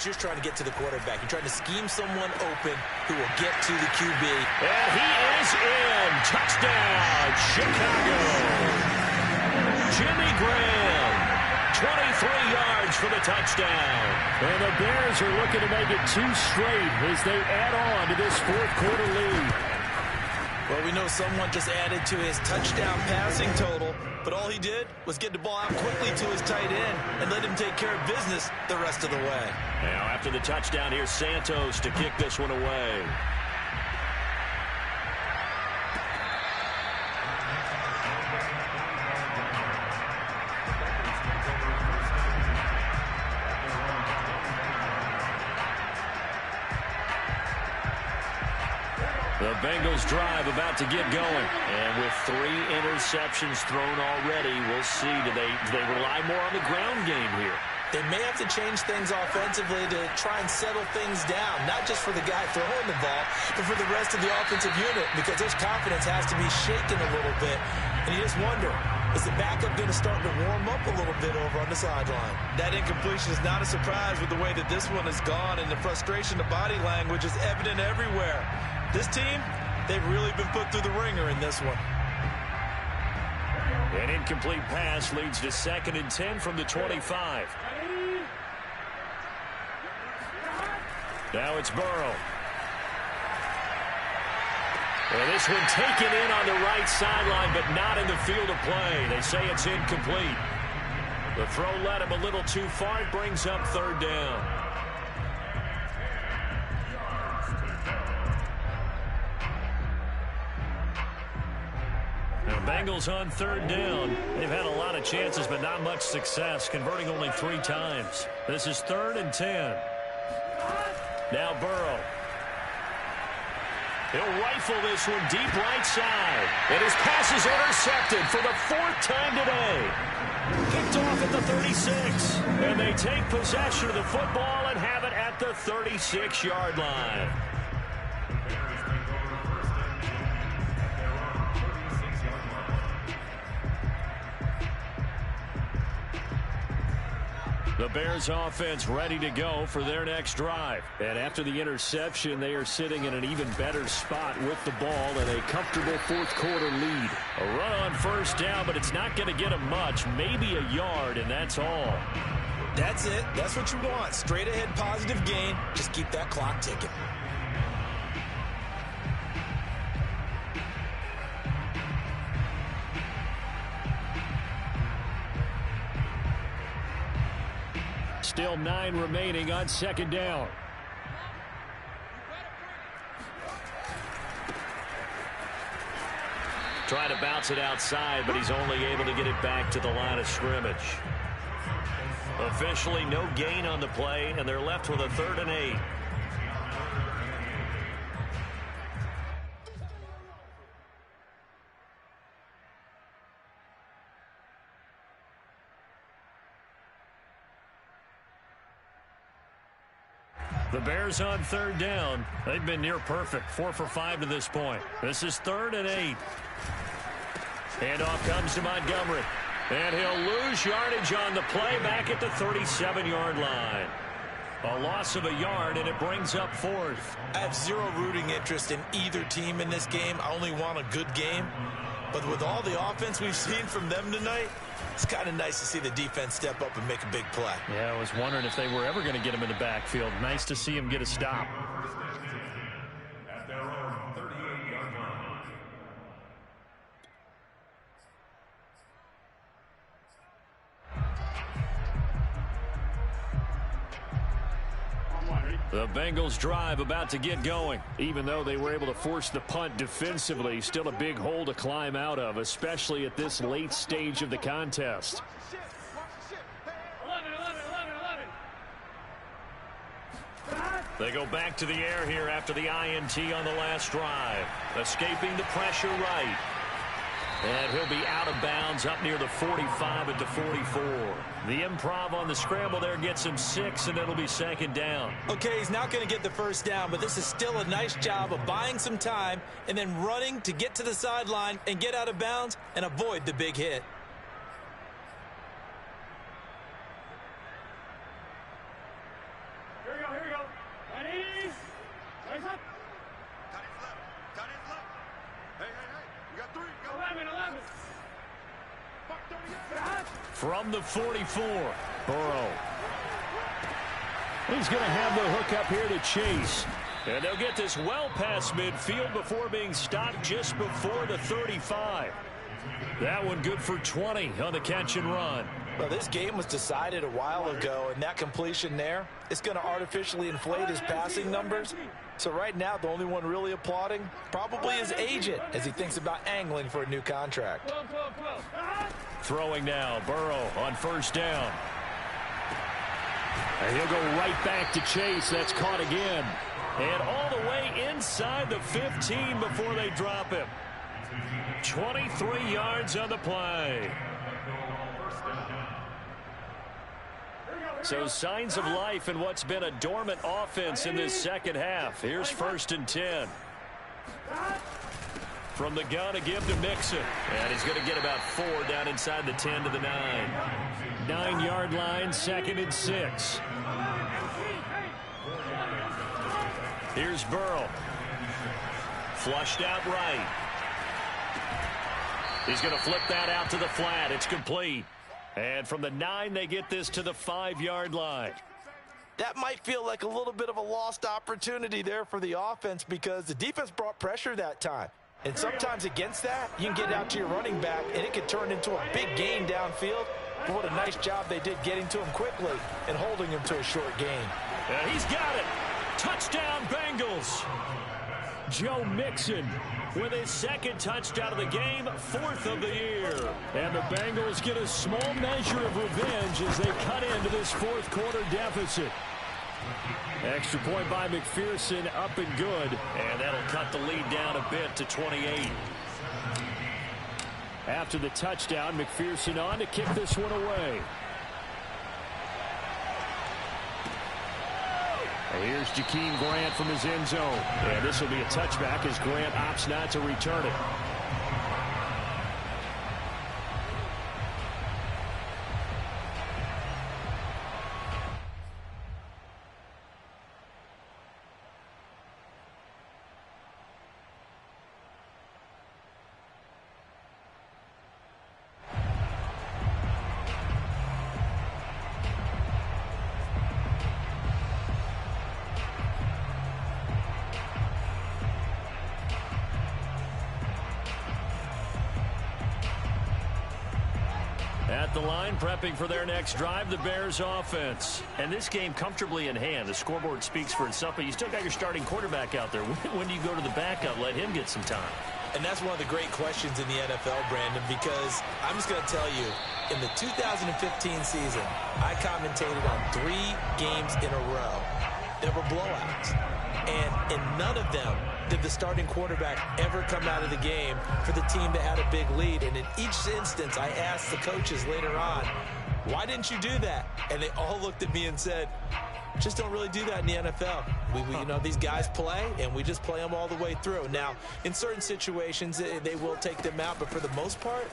you're trying to get to the quarterback. You're trying to scheme someone open who will get to the QB. And he is in. Touchdown, Chicago. Jimmy Graham. 23 yards for the touchdown. And the Bears are looking to make it 2 straight as they add on to this 4th quarter lead. Well, we know someone just added to his touchdown passing total, but all he did was get the ball out quickly to his tight end and let him take care of business the rest of the way. Now, after the touchdown, here's Santos to kick this one away. The Bengals drive about to get going. And with 3 interceptions thrown already, we'll see. Do they rely more on the ground game here? They may have to change things offensively to try and settle things down, not just for the guy throwing the ball, but for the rest of the offensive unit, because his confidence has to be shaken a little bit. And you just wonder, is the backup going to start to warm up a little bit over on the sideline? That incompletion is not a surprise with the way that this one has gone, and the frustration, the body language is evident everywhere. This team, they've really been put through the ringer in this one. An incomplete pass leads to 2nd and 10 from the 25. Now it's Burrow. Well, this one taken in on the right sideline, but not in the field of play. They say it's incomplete. The throw led him a little too far. It brings up 3rd down. Now, Bengals on 3rd down. They've had a lot of chances, but not much success, converting only 3 times. This is 3rd and 10. Now Burrow. He'll rifle this one deep right side. And his pass is intercepted for the 4th time today. Kicked off off at the 36. And they take possession of the football and have it at the 36-yard line. The Bears offense ready to go for their next drive. And after the interception, they are sitting in an even better spot with the ball and a comfortable fourth quarter lead. A run on first down, but it's not going to get them much. Maybe a yard, and that's all. That's it. That's what you want. Straight ahead positive gain. Just keep that clock ticking. Still 9 remaining on second down. Trying to bounce it outside, but he's only able to get it back to the line of scrimmage. Officially no gain on the play, and they're left with a 3rd and 8. The Bears on 3rd down. They've been near perfect. 4 for 5 to this point. This is 3rd and 8. Handoff comes to Montgomery. And he'll lose yardage on the play back at the 37-yard line. A loss of a yard, and it brings up 4th. I have zero rooting interest in either team in this game. I only want a good game. But with all the offense we've seen from them tonight, it's kind of nice to see the defense step up and make a big play. Yeah, I was wondering if they were ever going to get him in the backfield. Nice to see him get a stop. At their own 38-yard line. The Bengals drive about to get going. Even though they were able to force the punt defensively, still a big hole to climb out of, especially at this late stage of the contest. 11. They go back to the air here after the INT on the last drive. Escaping the pressure right. And he'll be out of bounds up near the 45 at the 44. The improv on the scramble there gets him 6, and it'll be 2nd down. Okay, he's not going to get the first down, but this is still a nice job of buying some time and then running to get to the sideline and get out of bounds and avoid the big hit. Here we go. Ready? Raise up. Got it left. Hey. We got 3. Go. 11. From the 44, Burrow. He's going to have the hook up here to Chase. And they'll get this well past midfield before being stopped just before the 35. That one good for 20 on the catch and run. Well, this game was decided a while ago, and that completion there is going to artificially inflate his passing numbers. So right now, the only one really applauding probably his agent as he thinks about angling for a new contract. 12. Throwing now, Burrow on first down. And he'll go right back to Chase. That's caught again. And all the way inside the 15 before they drop him. 23 yards on the play. So signs of life in what's been a dormant offense in this second half. Here's 1st and 10. From the gun to give to Mixon. And he's going to get about 4 down inside the 10 to the 9. 9-yard line, 2nd and 6. Here's Burrow. Flushed out right. He's going to flip that out to the flat. It's complete. And from the 9, they get this to the 5-yard line. That might feel like a little bit of a lost opportunity there for the offense because the defense brought pressure that time. And sometimes against that, you can get out to your running back, and it could turn into a big gain downfield. But what a nice job they did getting to him quickly and holding him to a short gain. And he's got it. Touchdown, Bengals. Joe Mixon with his 2nd touchdown of the game, 4th of the year. And the Bengals get a small measure of revenge as they cut into this 4th quarter deficit. Extra point by McPherson, up and good. And that'll cut the lead down a bit to 28. After the touchdown, McPherson on to kick this one away. Here's Jakeem Grant from his end zone. And this will be a touchback as Grant opts not to return it. At the line, prepping for their next drive, the Bears offense. And this game comfortably in hand. The scoreboard speaks for itself, but you still got your starting quarterback out there. When do you go to the backup, let him get some time? And that's one of the great questions in the NFL, Brandon, because I'm just going to tell you, in the 2015 season, I commentated on 3 games in a row. There were blowouts. And in none of them did the starting quarterback ever come out of the game for the team that had a big lead. And in each instance, I asked the coaches later on, why didn't you do that? And they all looked at me and said, just don't really do that in the NFL. You know, these guys play, and we just play them all the way through. Now, in certain situations, they will take them out, but for the most part,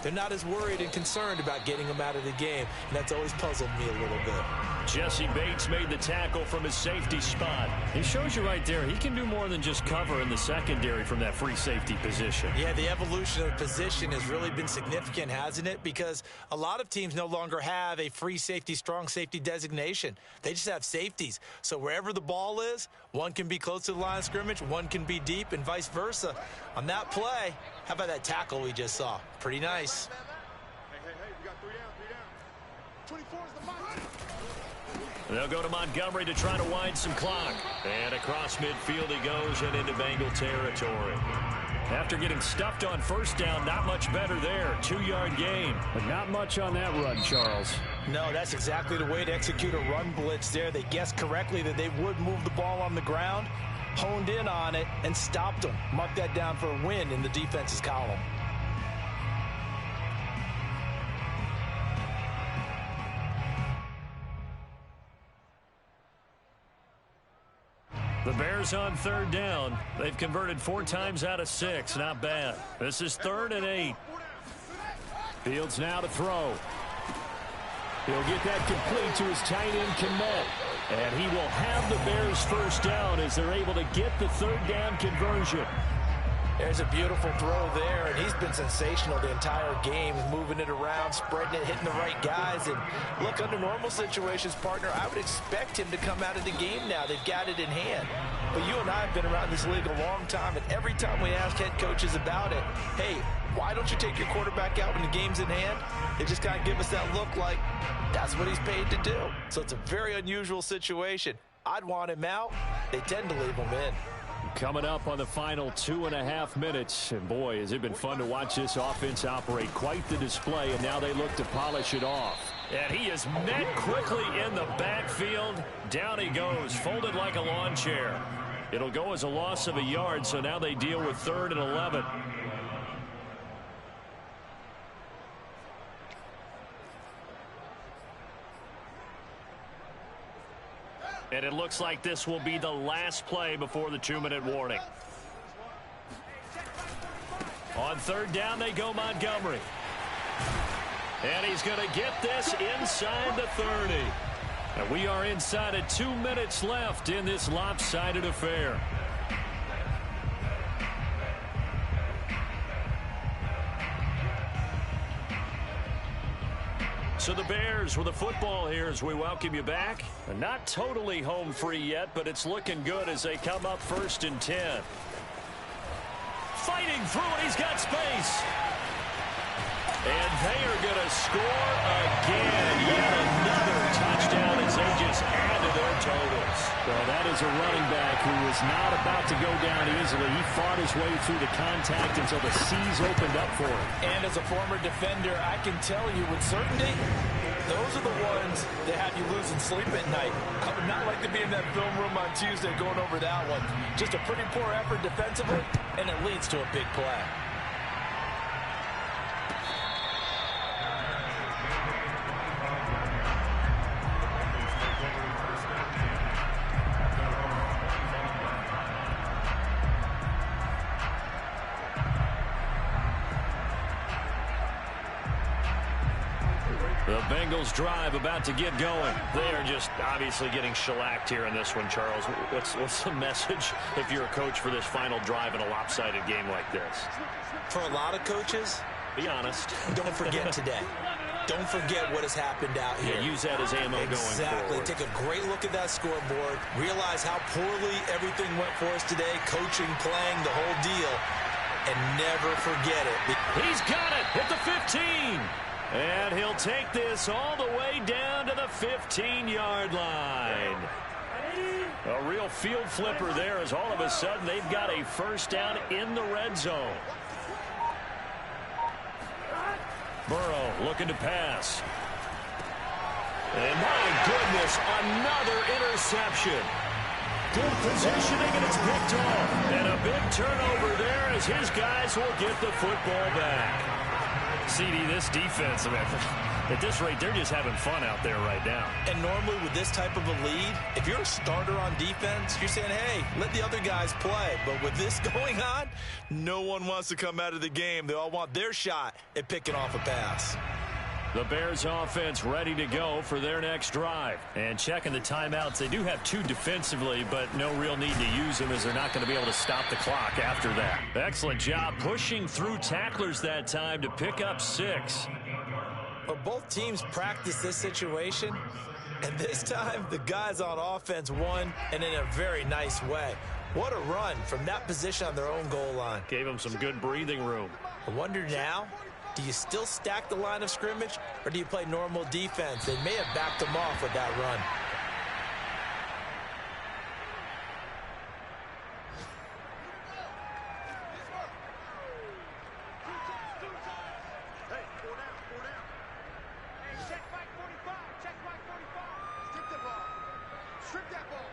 they're not as worried and concerned about getting them out of the game, and that's always puzzled me a little bit. Jesse Bates made the tackle from his safety spot. He shows you right there, he can do more than just cover in the secondary from that free safety position. Yeah, the evolution of position has really been significant, hasn't it? Because a lot of teams no longer have a free safety, strong safety designation. They just have safeties. So wherever the ball is, one can be close to the line of scrimmage, one can be deep, and vice versa. On that play, how about that tackle we just saw? Pretty nice. Hey, we got 3 down. 24 is the mark. They'll go to Montgomery to try to wind some clock. And across midfield he goes and into Bengal territory. After getting stuffed on first down, not much better there. 2-yard gain. But not much on that run, Charles. No, that's exactly the way to execute a run blitz there. They guessed correctly that they would move the ball on the ground, honed in on it, and stopped them. Mark that down for a win in the defense's column. The Bears on 3rd down. They've converted 4 times out of 6. Not bad. This is 3rd and 8. Fields now to throw. He'll get that complete to his tight end, Kmet. And he will have the Bears first down as they're able to get the 3rd down conversion. There's a beautiful throw there, and he's been sensational the entire game, moving it around, spreading it, hitting the right guys. And look, under normal situations, partner, I would expect him to come out of the game now. They've got it in hand. But you and I have been around this league a long time, and every time we ask head coaches about it, hey, why don't you take your quarterback out when the game's in hand? They just kind of give us that look like that's what he's paid to do. So it's a very unusual situation. I'd want him out. They tend to leave him in. Coming up on the final 2.5 minutes. And boy, has it been fun to watch this offense operate. Quite the display, and now they look to polish it off. And he is met quickly in the backfield. Down he goes, folded like a lawn chair. It'll go as a loss of a yard, so now they deal with 3rd and 11. And it looks like this will be the last play before the 2-minute warning. On 3rd down, they go Montgomery. And he's going to get this inside the 30. And we are inside of 2 minutes left in this lopsided affair. So the Bears with the football here as we welcome you back. Not totally home free yet, but it's looking good as they come up 1st and 10. Fighting through it, he's got space. And they are going to score again. Yet another touchdown as they just add to their totals. Well, that is a running back who was not about to go down easily. He fought his way through the contact until the seas opened up for him. And as a former defender, I can tell you with certainty, those are the ones that have you losing sleep at night. I would not like to be in that film room on Tuesday going over that one. Just a pretty poor effort defensively, and it leads to a big play. The Bengals drive about to get going. They are just obviously getting shellacked here in this one, Charles. What's the message if you're a coach for this final drive in a lopsided game like this? For a lot of coaches, be honest. Don't forget today. Don't forget what has happened out here. Yeah, use that as ammo going forward. Exactly. Take a great look at that scoreboard. Realize how poorly everything went for us today. Coaching, playing, the whole deal. And never forget it. He's got it at the 15. And he'll take this all the way down to the 15-yard line. A real field flipper there as all of a sudden they've got a first down in the red zone. Burrow looking to pass. And my goodness, another interception. Good positioning, and it's picked off. And a big turnover there as his guys will get the football back. CD, this defense, I mean, at this rate, they're just having fun out there right now. And normally with this type of a lead, if you're a starter on defense, you're saying, hey, let the other guys play. But with this going on, no one wants to come out of the game. They all want their shot at picking off a pass. The Bears offense ready to go for their next drive. And checking the timeouts, they do have 2 defensively, but no real need to use them as they're not going to be able to stop the clock after that. Excellent job pushing through tacklers that time to pick up 6. Well, both teams practice this situation, and this time the guys on offense won, and in a very nice way. What a run from that position on their own goal line. Gave them some good breathing room. I wonder now, do you still stack the line of scrimmage, or do you play normal defense? They may have backed them off with that run. Hey, 4 down, 4 down. Hey, check back 45. Check back 45. Strip that ball. Strip that ball.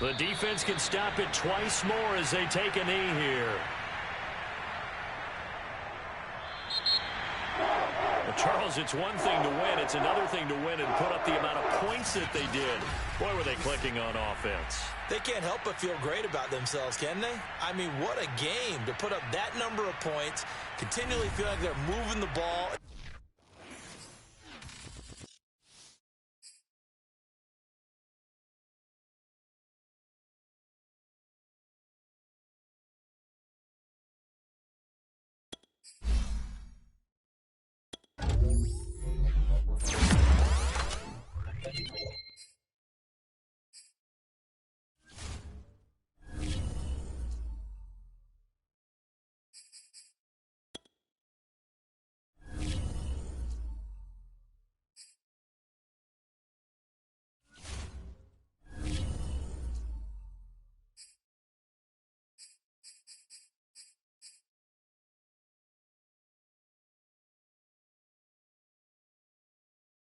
The defense can stop it twice more as they take a knee here. Well, Charles, it's one thing to win. It's another thing to win and put up the amount of points that they did. Boy, were they clicking on offense. They can't help but feel great about themselves, can they? I mean, what a game to put up that number of points, continually feel like they're moving the ball.